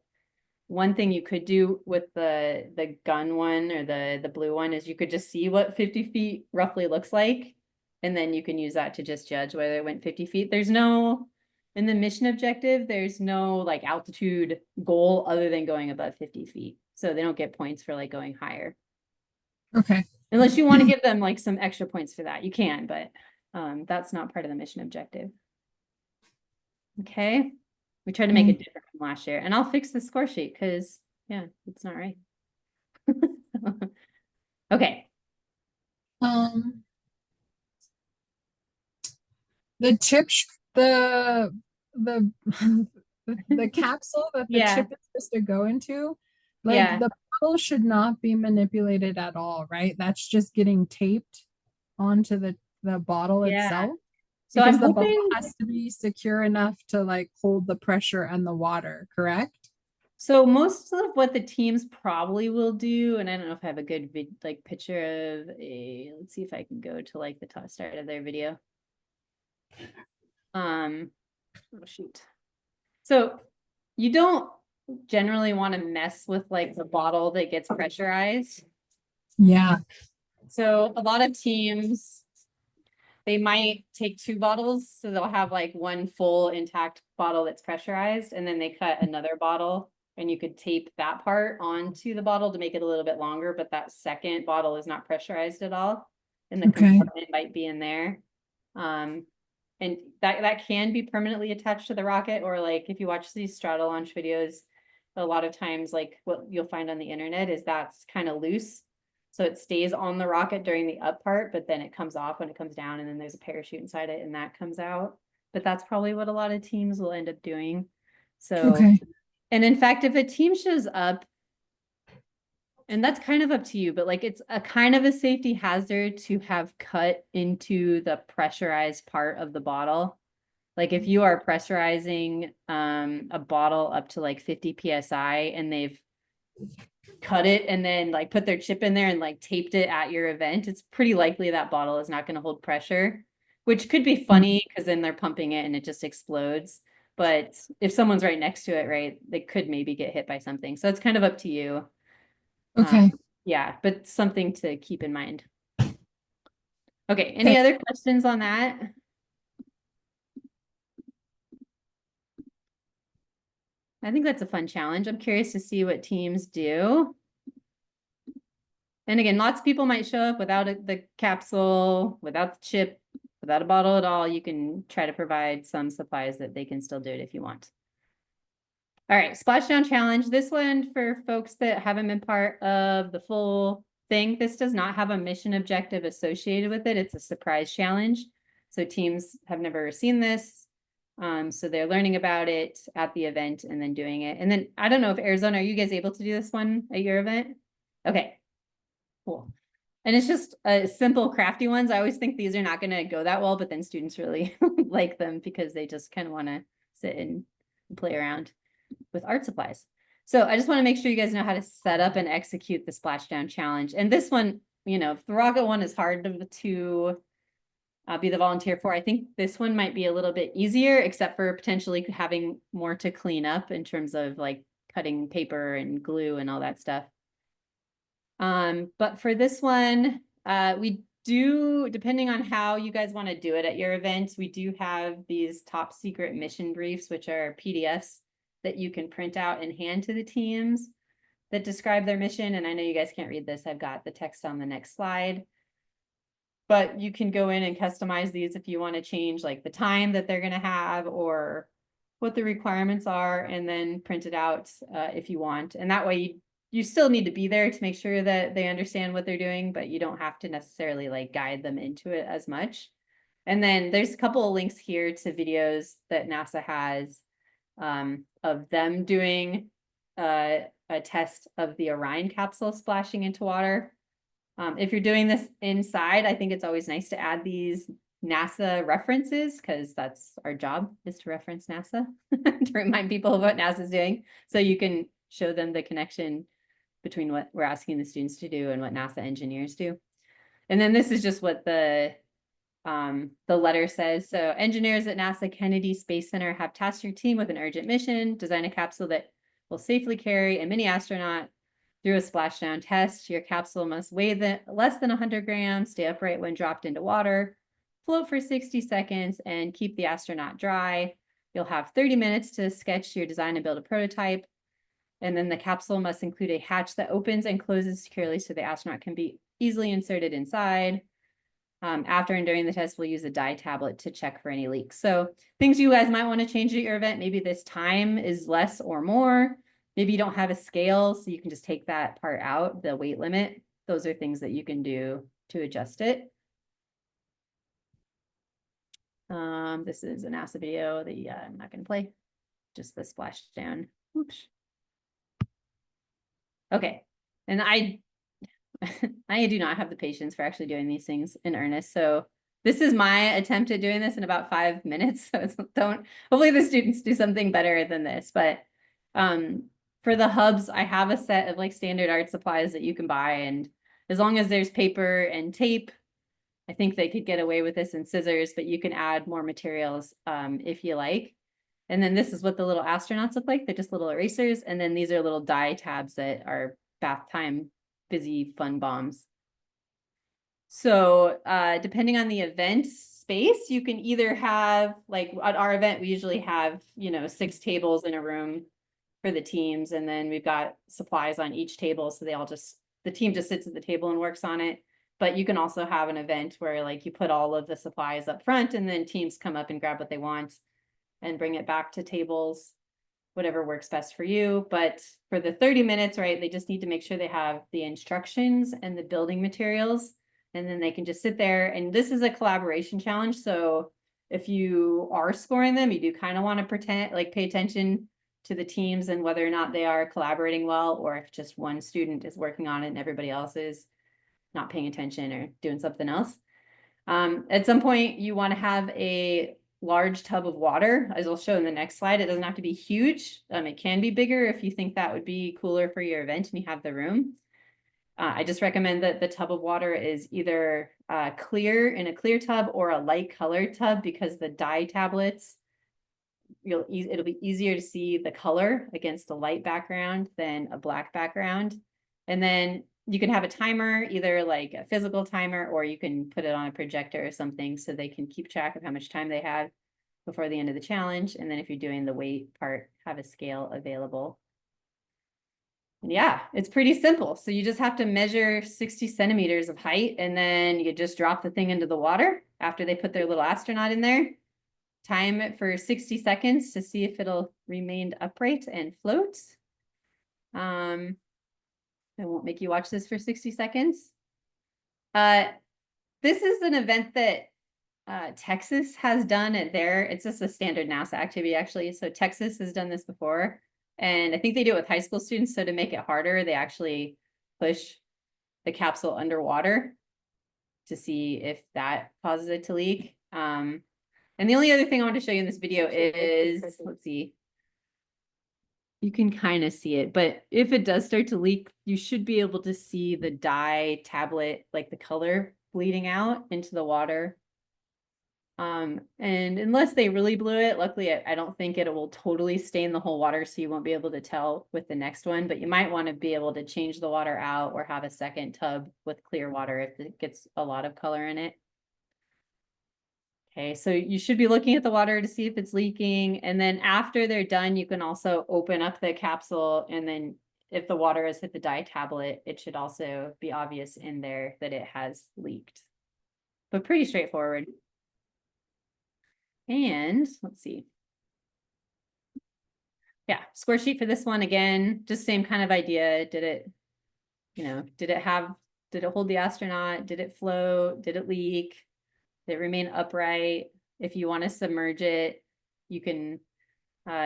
Speaker 1: one thing you could do with the gun one or the blue one is you could just see what 50 feet roughly looks like. And then you can use that to just judge whether it went 50 feet. There's no, in the mission objective, there's no like altitude goal other than going above 50 feet. So they don't get points for like going higher.
Speaker 3: Okay.
Speaker 1: Unless you want to give them like some extra points for that, you can, but that's not part of the mission objective. Okay. We tried to make it different from last year, and I'll fix the score sheet because, yeah, it's not right. Okay.
Speaker 3: The chip, the the capsule that the
Speaker 1: Yeah.
Speaker 3: chip is supposed to go into, like
Speaker 1: Yeah.
Speaker 3: the bottle should not be manipulated at all, right? That's just getting taped onto the bottle
Speaker 1: Yeah.
Speaker 3: itself.
Speaker 1: So
Speaker 3: Because
Speaker 1: I'm
Speaker 3: the bubble
Speaker 1: hoping,
Speaker 3: has to be secure enough to like hold the pressure and the water, correct?
Speaker 1: so most of what the teams probably will do, and I don't know if I have a good like picture of a, let's see if I can go to like the top start of their video. Oh shoot. So you don't generally want to mess with like the bottle that gets pressurized.
Speaker 3: Yeah.
Speaker 1: So a lot of teams, they might take two bottles. So they'll have like one full intact bottle that's pressurized, and then they cut another bottle, and you could tape that part onto the bottle to make it a little bit longer, but that second bottle is not pressurized at all. And the compartment might be in there. And that can be permanently attached to the rocket, or like if you watch these strata launch videos, a lot of times like what you'll find on the internet is that's kind of loose. So it stays on the rocket during the up part, but then it comes off when it comes down, and then there's a parachute inside it and that comes out. But that's probably what a lot of teams will end up doing. So, and in fact, if a team shows up, and that's kind of up to you, but like it's a kind of a safety hazard to have cut into the pressurized part of the bottle. Like if you are pressurizing a bottle up to like 50 PSI and they've cut it and then like put their chip in there and like taped it at your event, it's pretty likely that bottle is not going to hold pressure, which could be funny because then they're pumping it and it just explodes. But if someone's right next to it, right, they could maybe get hit by something. So it's kind of up to you.
Speaker 3: Okay.
Speaker 1: Yeah, but something to keep in mind. Okay, any other questions on that? I think that's a fun challenge. I'm curious to see what teams do. And again, lots of people might show up without the capsule, without the chip, without a bottle at all. You can try to provide some supplies that they can still do it if you want. All right, splashdown challenge. This one for folks that haven't been part of the full thing. This does not have a mission objective associated with it. It's a surprise challenge. So teams have never seen this. So they're learning about it at the event and then doing it. And then I don't know if Arizona, are you guys able to do this one at your event? Okay, cool. And it's just simple crafty ones. I always think these are not going to go that well, but then students really like them because they just kind of want to sit and play around with art supplies. So I just want to make sure you guys know how to set up and execute the splashdown challenge. And this one, you know, if the rocket one is hard to be the volunteer for, I think this one might be a little bit easier, except for potentially having more to clean up in terms of like cutting paper and glue and all that stuff. But for this one, we do, depending on how you guys want to do it at your event, we do have these top secret mission briefs, which are PDFs that you can print out and hand to the teams that describe their mission. And I know you guys can't read this. I've got the text on the next slide. But you can go in and customize these if you want to change like the time that they're going to have or what the requirements are, and then print it out if you want. And that way you still need to be there to make sure that they understand what they're doing, but you don't have to necessarily like guide them into it as much. And then there's a couple of links here to videos that NASA has of them doing a test of the Orion capsule splashing into water. If you're doing this inside, I think it's always nice to add these NASA references because that's our job, is to reference NASA to remind people of what NASA is doing. So you can show them the connection between what we're asking the students to do and what NASA engineers do. And then this is just what the letter says. So engineers at NASA Kennedy Space Center have tasked your team with an urgent mission: design a capsule that will safely carry a mini astronaut through a splashdown test. Your capsule must weigh less than 100 grams, stay upright when dropped into water, float for 60 seconds, and keep the astronaut dry. You'll have 30 minutes to sketch your design and build a prototype. And then the capsule must include a hatch that opens and closes securely so the astronaut can be easily inserted inside. After and during the test, we'll use a dye tablet to check for any leaks. So things you guys might want to change at your event. Maybe this time is less or more. Maybe you don't have a scale, so you can just take that part out, the weight limit. Those are things that you can do to adjust it. This is a NASA video that I'm not going to play, just the splashdown. Oops. Okay, and I do not have the patience for actually doing these things in earnest. So this is my attempt at doing this in about 5 minutes. So hopefully the students do something better than this. But for the hubs, I have a set of like standard art supplies that you can buy. And as long as there's paper and tape, I think they could get away with this, and scissors, but you can add more materials if you like. And then this is what the little astronauts look like. They're just little erasers. And then these are little dye tabs that are bath time busy fun bombs. So depending on the event space, you can either have, like at our event, we usually have, 6 tables in a room for the teams. And then we've got supplies on each table. So the team just sits at the table and works on it. But you can also have an event where like you put all of the supplies up front and then teams come up and grab what they want and bring it back to tables, whatever works best for you. But for the 30 minutes, right, they just need to make sure they have the instructions and the building materials, and then they can just sit there. And this is a collaboration challenge. So if you are scoring them, you do kind of want to pay attention to the teams and whether or not they are collaborating well, or if just one student is working on it and everybody else is not paying attention or doing something else. At some point, you want to have a large tub of water, as I'll show in the next slide. It doesn't have to be huge. It can be bigger if you think that would be cooler for your event and you have the room. I just recommend that the tub of water is either clear in a clear tub or a light colored tub, because the dye tablets, it'll be easier to see the color against a light background than a black background. And then you can have a timer, either like a physical timer, or you can put it on a projector or something so they can keep track of how much time they have before the end of the challenge. And then if you're doing the weight part, have a scale available. And yeah, it's pretty simple. So you just have to measure 60 centimeters of height, and then you just drop the thing into the water after they put their little astronaut in there. Time it for 60 seconds to see if it'll remain upright and float. I won't make you watch this for 60 seconds. This is an event that Texas has done it there. It's just a standard NASA activity, actually. So Texas has done this before. And I think they do it with high school students. So to make it harder, they actually push the capsule underwater to see if that causes it to leak. And the only other thing I want to show you in this video is, let's see. You can kind of see it, but if it does start to leak, you should be able to see the dye tablet, like the color bleeding out into the water. And unless they really blew it, luckily I don't think it will totally stain the whole water, so you won't be able to tell with the next one, but you might want to be able to change the water out or have a second tub with clear water if it gets a lot of color in it. Okay, so you should be looking at the water to see if it's leaking. And then after they're done, you can also open up the capsule. And then if the water has hit the dye tablet, it should also be obvious in there that it has leaked. But pretty straightforward. And let's see. Yeah, score sheet for this one, again, just same kind of idea. Did it, did it hold the astronaut? Did it float? Did it leak? Did it remain upright? If you want to submerge it, you can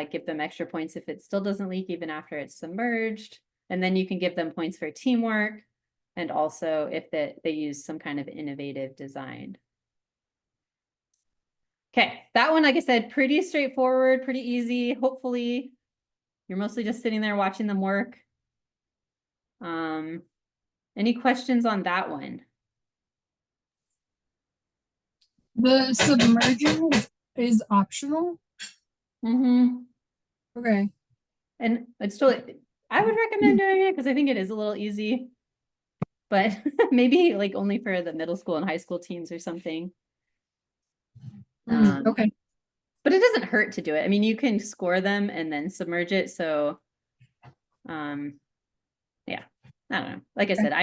Speaker 1: give them extra points if it still doesn't leak even after it's submerged. And then you can give them points for teamwork, and also if they use some kind of innovative design. Okay, that one, like I said, pretty straightforward, pretty easy. Hopefully you're mostly just sitting there watching them work. Any questions on that one?
Speaker 3: The submerging is optional.
Speaker 1: Mm-hmm.
Speaker 3: Okay.
Speaker 1: And it's totally, I would recommend doing it because I think it is a little easy, but maybe like only for the middle school and high school teams or something.
Speaker 3: Okay.
Speaker 1: But it doesn't hurt to do it. I mean, you can score them and then submerge it. So, yeah, I don't know. Like I said,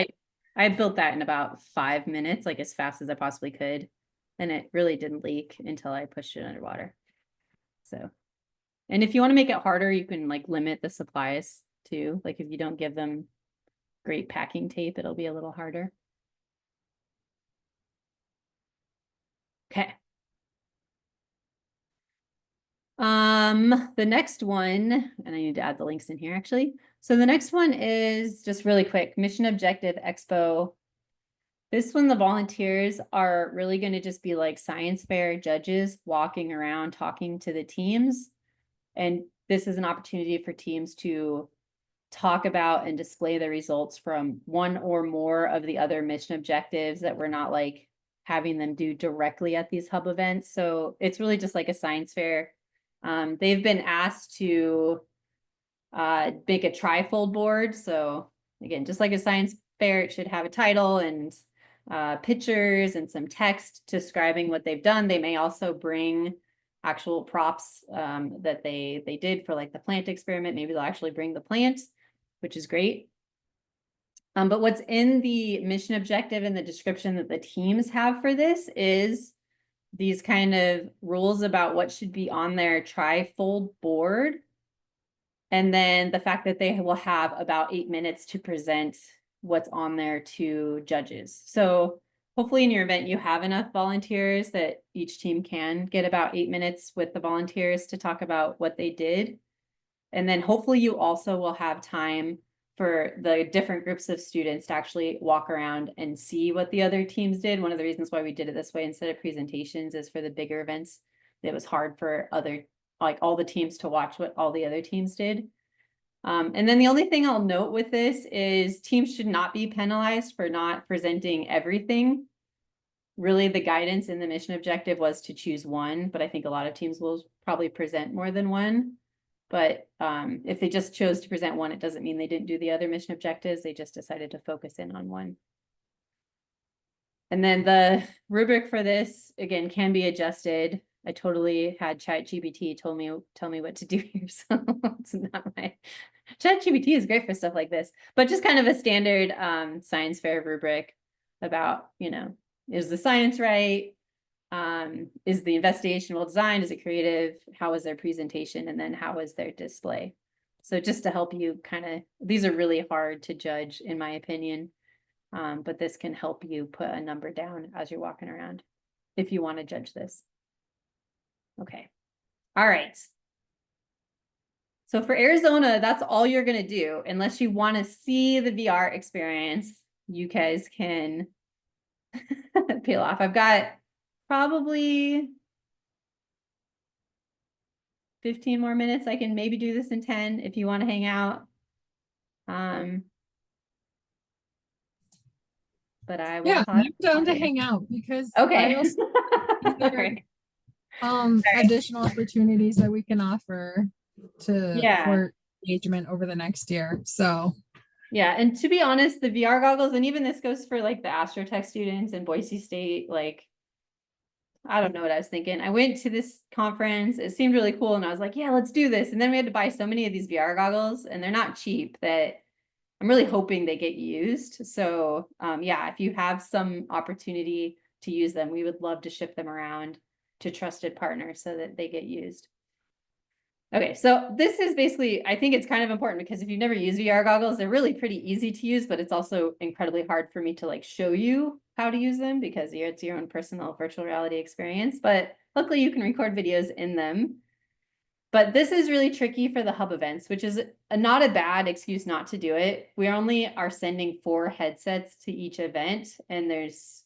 Speaker 1: I built that in about 5 minutes, like as fast as I possibly could. And it really didn't leak until I pushed it underwater. So, and if you want to make it harder, you can like limit the supplies too. Like if you don't give them great packing tape, it'll be a little harder. Okay. The next one, and I need to add the links in here actually. So the next one is just really quick, Mission Objective Expo. This one, the volunteers are really going to just be like science fair judges walking around talking to the teams. And this is an opportunity for teams to talk about and display the results from one or more of the other mission objectives that we're not like having them do directly at these hub events. So it's really just like a science fair. They've been asked to make a trifold board. So again, just like a science fair, it should have a title and pictures and some text describing what they've done. They may also bring actual props that they did for like the plant experiment. Maybe they'll actually bring the plant, which is great. But what's in the mission objective and the description that the teams have for this is these kind of rules about what should be on their trifold board. And then the fact that they will have about 8 minutes to present what's on there to judges. So hopefully in your event, you have enough volunteers that each team can get about 8 minutes with the volunteers to talk about what they did. And then hopefully you also will have time for the different groups of students to actually walk around and see what the other teams did. One of the reasons why we did it this way instead of presentations is for the bigger events, it was hard for all the teams to watch what all the other teams did. And then the only thing I'll note with this is teams should not be penalized for not presenting everything. Really, the guidance in the mission objective was to choose one, but I think a lot of teams will probably present more than one. But if they just chose to present one, it doesn't mean they didn't do the other mission objectives. They just decided to focus in on one. And then the rubric for this, again, can be adjusted. I totally had ChatGPT tell me what to do here. So it's not my ChatGPT is great for stuff like this, but just kind of a standard science fair rubric about, you know, is the science right? Is the investigation well designed? Is it creative? How was their presentation? And then how was their display? So just to help you kind of, these are really hard to judge in my opinion. But this can help you put a number down as you're walking around if you want to judge this. Okay. All right. So for Arizona, that's all you're going to do. Unless you want to see the VR experience, you guys can peel off. I've got probably 15 more minutes. I can maybe do this in 10 if you want to hang out. But I will.
Speaker 3: Yeah, I'm down to hang out because
Speaker 1: okay.
Speaker 3: I also right. Additional opportunities that we can offer for engagement over the next year. So
Speaker 1: yeah, and to be honest, the VR goggles, and even this goes for like the Astrotech students in Boise State, like I don't know what I was thinking. I went to this conference, it seemed really cool, and I was like, yeah, let's do this. And then we had to buy so many of these VR goggles, and they're not cheap, that I'm really hoping they get used. So yeah, if you have some opportunity to use them, we would love to ship them around to trusted partners so that they get used. Okay, so this is basically, I think it's kind of important because if you've never used VR goggles, they're really pretty easy to use, but it's also incredibly hard for me to like show you how to use them because it's your own personal virtual reality experience. But luckily you can record videos in them. But this is really tricky for the hub events, which is not a bad excuse not to do it. We only are sending 4 headsets to each event, and there's,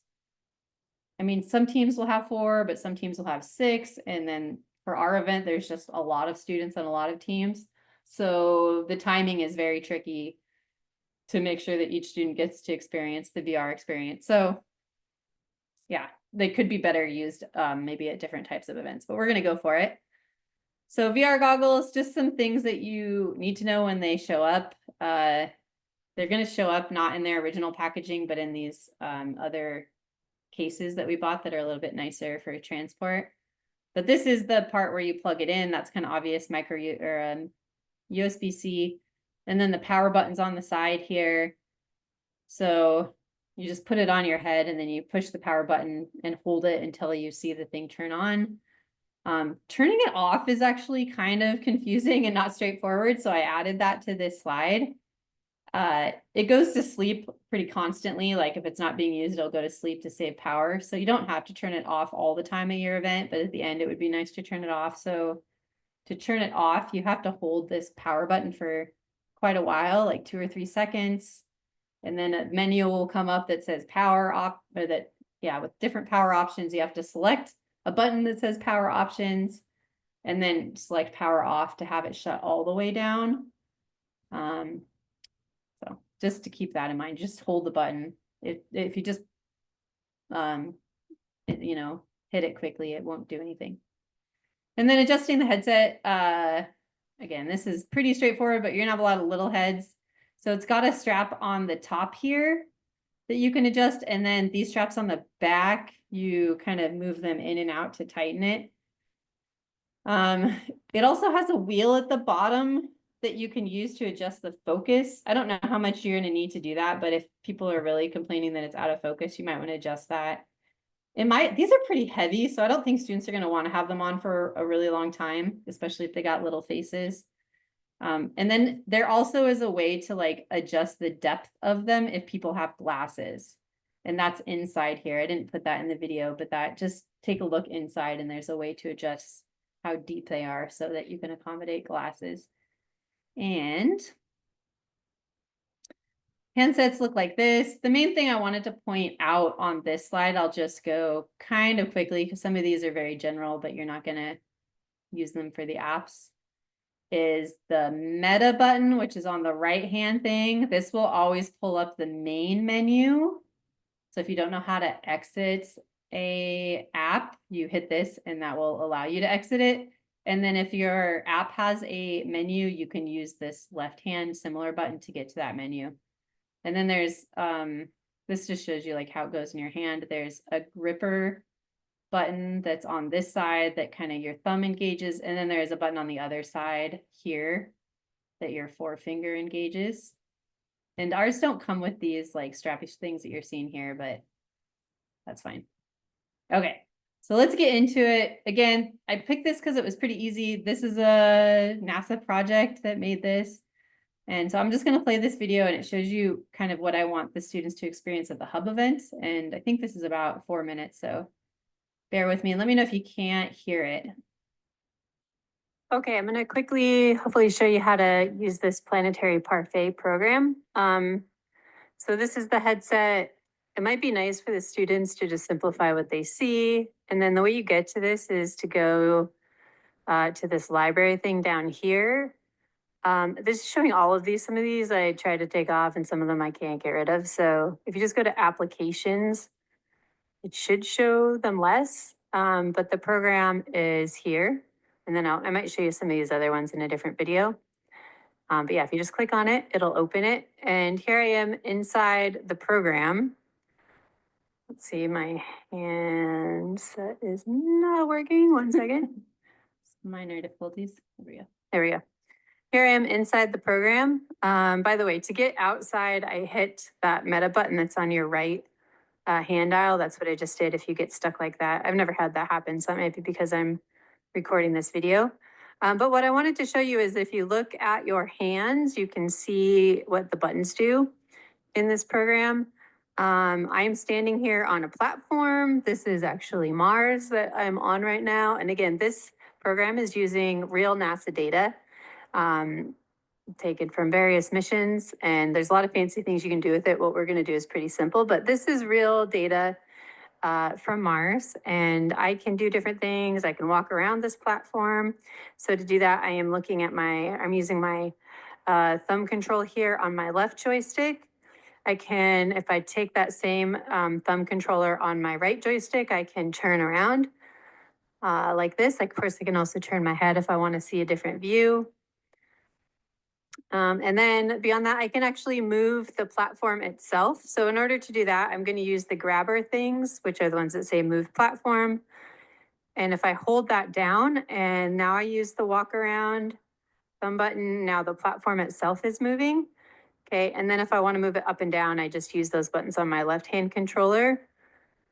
Speaker 1: I mean, some teams will have 4, but some teams will have 6, and then for our event, there's just a lot of students and a lot of teams. So the timing is very tricky to make sure that each student gets to experience the VR experience. So yeah, they could be better used maybe at different types of events, but we're going to go for it. So VR goggles, just some things that you need to know when they show up. They're going to show up not in their original packaging, but in these other cases that we bought that are a little bit nicer for transport. But this is the part where you plug it in. That's kind of obvious, micro or USB-C. And then the power button's on the side here. So you just put it on your head and then you push the power button and hold it until you see the thing turn on. Turning it off is actually kind of confusing and not straightforward. So I added that to this slide. It goes to sleep pretty constantly. Like if it's not being used, it'll go to sleep to save power. So you don't have to turn it off all the time at your event, but at the end, it would be nice to turn it off. So to turn it off, you have to hold this power button for quite a while, like 2 or 3 seconds. And then a menu will come up that says power off, or that, yeah, with different power options, you have to select a button that says power options and then select power off to have it shut all the way down. So just to keep that in mind, just hold the button. If you just, you know, hit it quickly, it won't do anything. And then adjusting the headset, again, this is pretty straightforward, but you're gonna have a lot of little heads. So it's got a strap on the top here that you can adjust. And then these straps on the back, you kind of move them in and out to tighten it. It also has a wheel at the bottom that you can use to adjust the focus. I don't know how much you're going to need to do that, but if people are really complaining that it's out of focus, you might want to adjust that. These are pretty heavy, so I don't think students are going to want to have them on for a really long time, especially if they got little faces. And then there also is a way to like adjust the depth of them if people have glasses. And that's inside here. I didn't put that in the video, but that just take a look inside and there's a way to adjust how deep they are so that you can accommodate glasses. And handsets look like this. The main thing I wanted to point out on this slide, I'll just go kind of quickly because some of these are very general, but you're not going to use them for the apps, is the meta button, which is on the right-hand thing. This will always pull up the main menu. So if you don't know how to exit a app, you hit this and that will allow you to exit it. And then if your app has a menu, you can use this left-hand similar button to get to that menu. And then there's, this just shows you like how it goes in your hand. There's a gripper button that's on this side that kind of your thumb engages. And then there's a button on the other side here that your forefinger engages. And ours don't come with these like strappy things that you're seeing here, but that's fine. Okay, so let's get into it. Again, I picked this because it was pretty easy. This is a NASA project that made this. And so I'm just going to play this video and it shows you kind of what I want the students to experience at the hub event. And I think this is about 4 minutes, so bear with me and let me know if you can't hear it. Okay, I'm going to quickly hopefully show you how to use this planetary parfait program. So this is the headset. It might be nice for the students to just simplify what they see. And then the way you get to this is to go to this library thing down here. This is showing all of these. Some of these I try to take off and some of them I can't get rid of. So if you just go to applications, it should show them less, but the program is here. And then I might show you some of these other ones in a different video. But yeah, if you just click on it, it'll open it. And here I am inside the program. Let's see, my handset is not working. 1 second. Minor difficulties. There we go. There we go. Here I am inside the program. By the way, to get outside, I hit that meta button that's on your right hand dial. That's what I just did if you get stuck like that. I've never had that happen, so that might be because I'm recording this video. But what I wanted to show you is if you look at your hands, you can see what the buttons do in this program. I'm standing here on a platform. This is actually Mars that I'm on right now. And again, this program is using real NASA data taken from various missions. And there's a lot of fancy things you can do with it. What we're going to do is pretty simple, but this is real data from Mars, and I can do different things. I can walk around this platform. So to do that, I'm using my thumb control here on my left joystick. I can, if I take that same thumb controller on my right joystick, I can turn around like this. Of course, I can also turn my head if I want to see a different view. And then beyond that, I can actually move the platform itself. So in order to do that, I'm going to use the grabber things, which are the ones that say move platform. And if I hold that down and now I use the walk around thumb button, now the platform itself is moving. Okay, and then if I want to move it up and down, I just use those buttons on my left-hand controller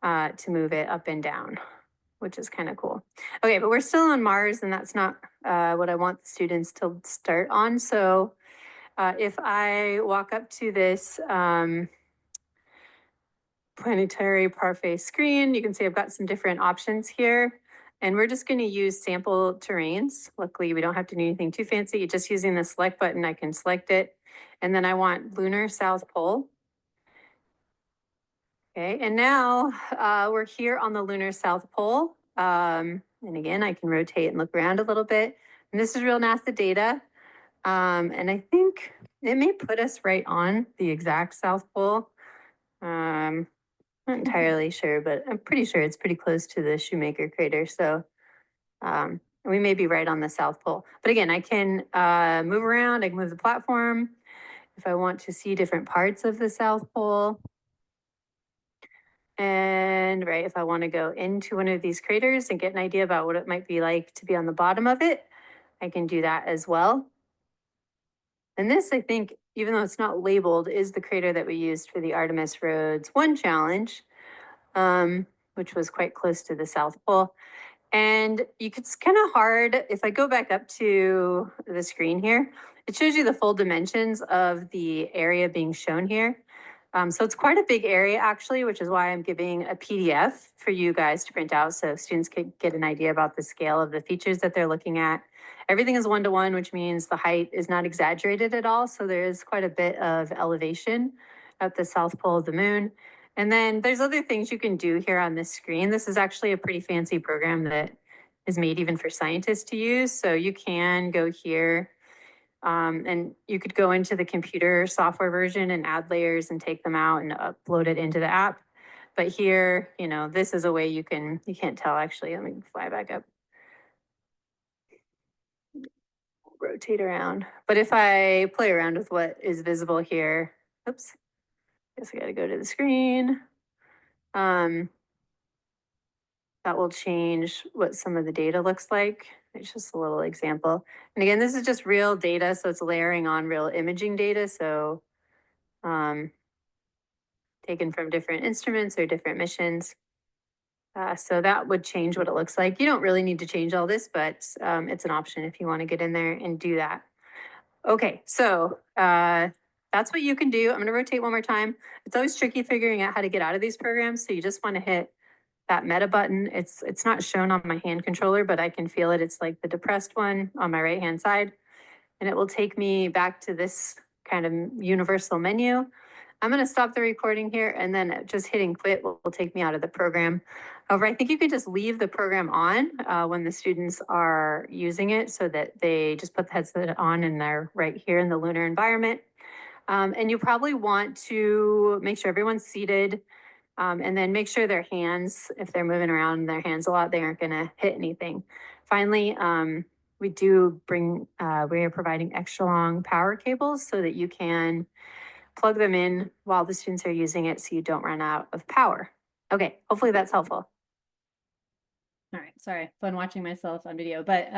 Speaker 1: to move it up and down, which is kind of cool. Okay, but we're still on Mars and that's not what I want the students to start on. So if I walk up to this planetary parfait screen, you can see I've got some different options here. And we're just going to use sample terrains. Luckily, we don't have to do anything too fancy. Just using the select button, I can select it. And then I want lunar South Pole. Okay, and now we're here on the lunar South Pole. And again, I can rotate and look around a little bit. And this is real NASA data. And I think it may put us right on the exact South Pole. Not entirely sure, but I'm pretty sure it's pretty close to the Shoemaker crater. So we may be right on the South Pole. But again, I can move around. I can move the platform if I want to see different parts of the South Pole. And right, if I want to go into one of these craters and get an idea about what it might be like to be on the bottom of it, I can do that as well. And this, I think, even though it's not labeled, is the crater that we used for the Artemis Roads 1 challenge, which was quite close to the South Pole. And it's kind of hard, if I go back up to the screen here, it shows you the full dimensions of the area being shown here. So it's quite a big area actually, which is why I'm giving a PDF for you guys to print out so students could get an idea about the scale of the features that they're looking at. Everything is 1-to-1, which means the height is not exaggerated at all. So there is quite a bit of elevation at the South Pole of the moon. And then there's other things you can do here on this screen. This is actually a pretty fancy program that is made even for scientists to use. So you can go here and you could go into the computer software version and add layers and take them out and upload it into the app. But here, you know, this is a way you can't tell actually. Let me fly back up. rotate around. But if I play around with what is visible here, oops, guess I gotta go to the screen. That will change what some of the data looks like. It's just a little example. And again, this is just real data, so it's layering on real imaging data. So taken from different instruments or different missions. So that would change what it looks like. You don't really need to change all this, but it's an option if you want to get in there and do that. Okay, so that's what you can do. I'm going to rotate one more time. It's always tricky figuring out how to get out of these programs. So you just want to hit that meta button. It's not shown on my hand controller, but I can feel it. It's like the depressed one on my right hand side. And it will take me back to this kind of universal menu. I'm going to stop the recording here, and then just hitting quit will take me out of the program. However, I think you can just leave the program on when the students are using it, so that they just put the headset on and they're right here in the lunar environment. And you probably want to make sure everyone's seated, and then make sure their hands, if they're moving around their hands a lot, they aren't going to hit anything. Finally, we are providing extra long power cables so that you can plug them in while the students are using it, so you don't run out of power. Okay, hopefully that's helpful. All right, sorry, fun watching myself on video, but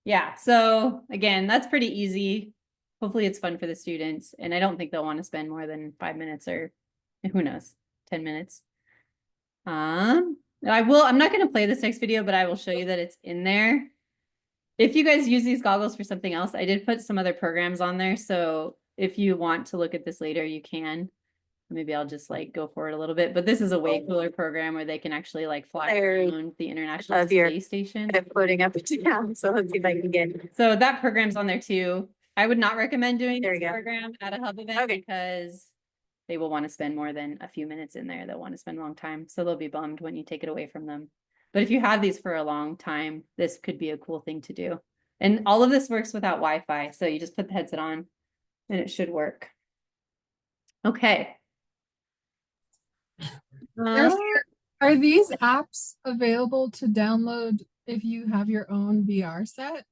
Speaker 1: yeah, so again, that's pretty easy. Hopefully it's fun for the students, and I don't think they'll want to spend more than 5 minutes, or who knows, 10 minutes. I'm not going to play this next video, but I will show you that it's in there. If you guys use these goggles for something else, I did put some other programs on there. So if you want to look at this later, you can. Maybe I'll just like go for it a little bit, but this is a way cooler program where they can actually like fly around the International Space Station. Floating up and down. So let's see if I can get. So that program's on there too. I would not recommend doing this program at a hub event because they will want to spend more than a few minutes in there. They'll want to spend a long time. So they'll be bummed when you take it away from them. But if you have these for a long time, this could be a cool thing to do. And all of this works without Wi-Fi. So you just put the headset on and it should work. Okay.
Speaker 3: Are these apps available to download if you have your own VR set?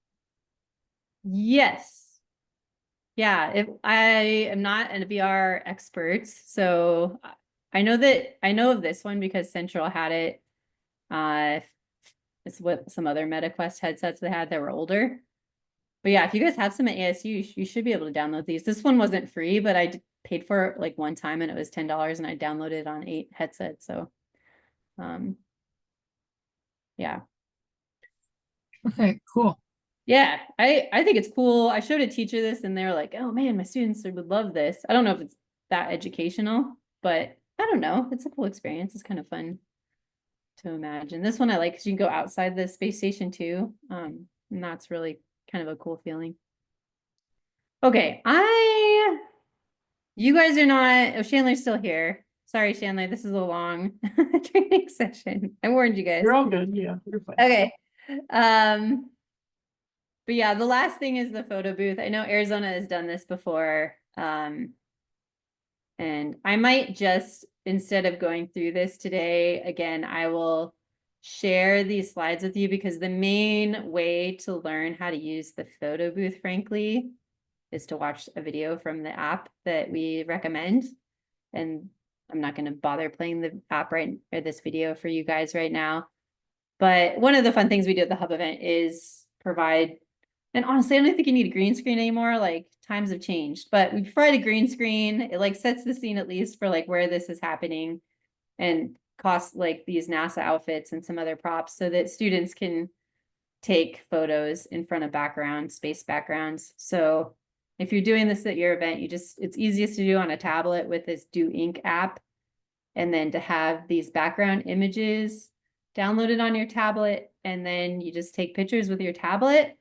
Speaker 1: Yes. Yeah, if I am not a VR expert, so I know of this one because Central had it. It's what some other MetaQuest headsets they had that were older. But yeah, if you guys have some at ASU, you should be able to download these. This one wasn't free, but I paid for it like one time and it was $10 and I downloaded it on 8 headsets. So, yeah.
Speaker 3: Okay, cool.
Speaker 1: Yeah, I think it's cool. I showed a teacher this and they're like, oh man, my students would love this. I don't know if it's that educational, but I don't know. It's a cool experience. It's kind of fun to imagine. This one I like because you can go outside the space station too. And that's really kind of a cool feeling. Okay, you guys are not, oh, Chandler's still here. Sorry, Chandler, this is a long training session. I warned you guys.
Speaker 4: You're all good. Yeah, you're fine.
Speaker 1: Okay. But yeah, the last thing is the photo booth. I know Arizona has done this before. And I might just, instead of going through this today, again, I will share these slides with you because the main way to learn how to use the photo booth, frankly, is to watch a video from the app that we recommend. And I'm not going to bother playing the app or this video for you guys right now. But one of the fun things we do at the hub event is provide, and honestly, I don't think you need a green screen anymore. Like times have changed, but we provide a green screen. It like sets the scene at least for like where this is happening and costs like these NASA outfits and some other props so that students can take photos in front of space backgrounds. So if you're doing this at your event, it's easiest to do on a tablet with this Do Ink app. And then to have these background images downloaded on your tablet, and then you just take pictures with your tablet,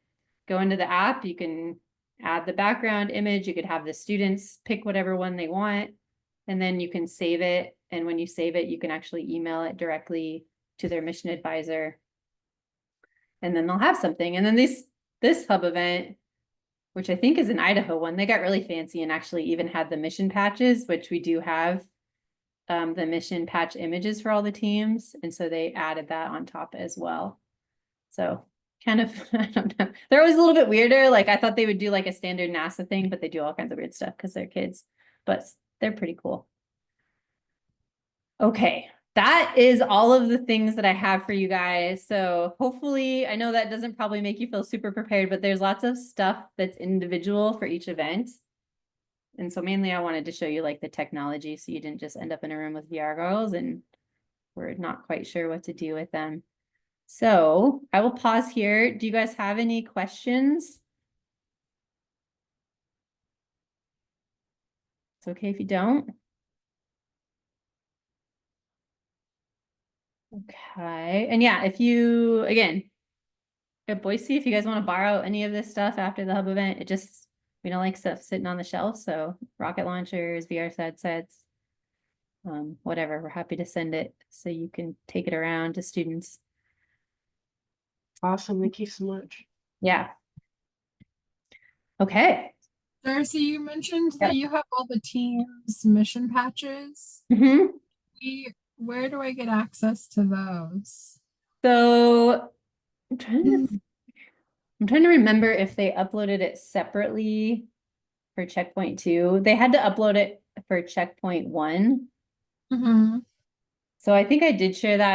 Speaker 1: go into the app, you can add the background image, you could have the students pick whatever one they want, and then you can save it. And when you save it, you can actually email it directly to their mission advisor. And then they'll have something. And then this hub event, which I think is an Idaho one, they got really fancy and actually even had the mission patches, which we do have the mission patch images for all the teams. And so they added that on top as well. So kind of, I don't know. They're always a little bit weirder. Like I thought they would do like a standard NASA thing, but they do all kinds of weird stuff because they're kids. But they're pretty cool. Okay, that is all of the things that I have for you guys. So hopefully, I know that doesn't probably make you feel super prepared, but there's lots of stuff that's individual for each event. And so mainly I wanted to show you like the technology so you didn't just end up in a room with VR goggles and we're not quite sure what to do with them. So I will pause here. Do you guys have any questions? It's okay if you don't. Okay. And yeah, if you, again, at Boise, if you guys want to borrow any of this stuff after the hub event, we don't like stuff sitting on the shelf. So rocket launchers, VR sets, whatever, we're happy to send it so you can take it around to students.
Speaker 4: Awesome. Thank you so much.
Speaker 1: Yeah. Okay.
Speaker 3: Darcy, you mentioned
Speaker 1: Yep.
Speaker 3: that you have all the team's mission patches.
Speaker 1: Mm-hmm.
Speaker 3: Where do I get access to those?
Speaker 1: So I'm trying to remember if they uploaded it separately for checkpoint 2. They had to upload it for checkpoint 1.
Speaker 3: Mm-hmm.
Speaker 1: So I think I did share that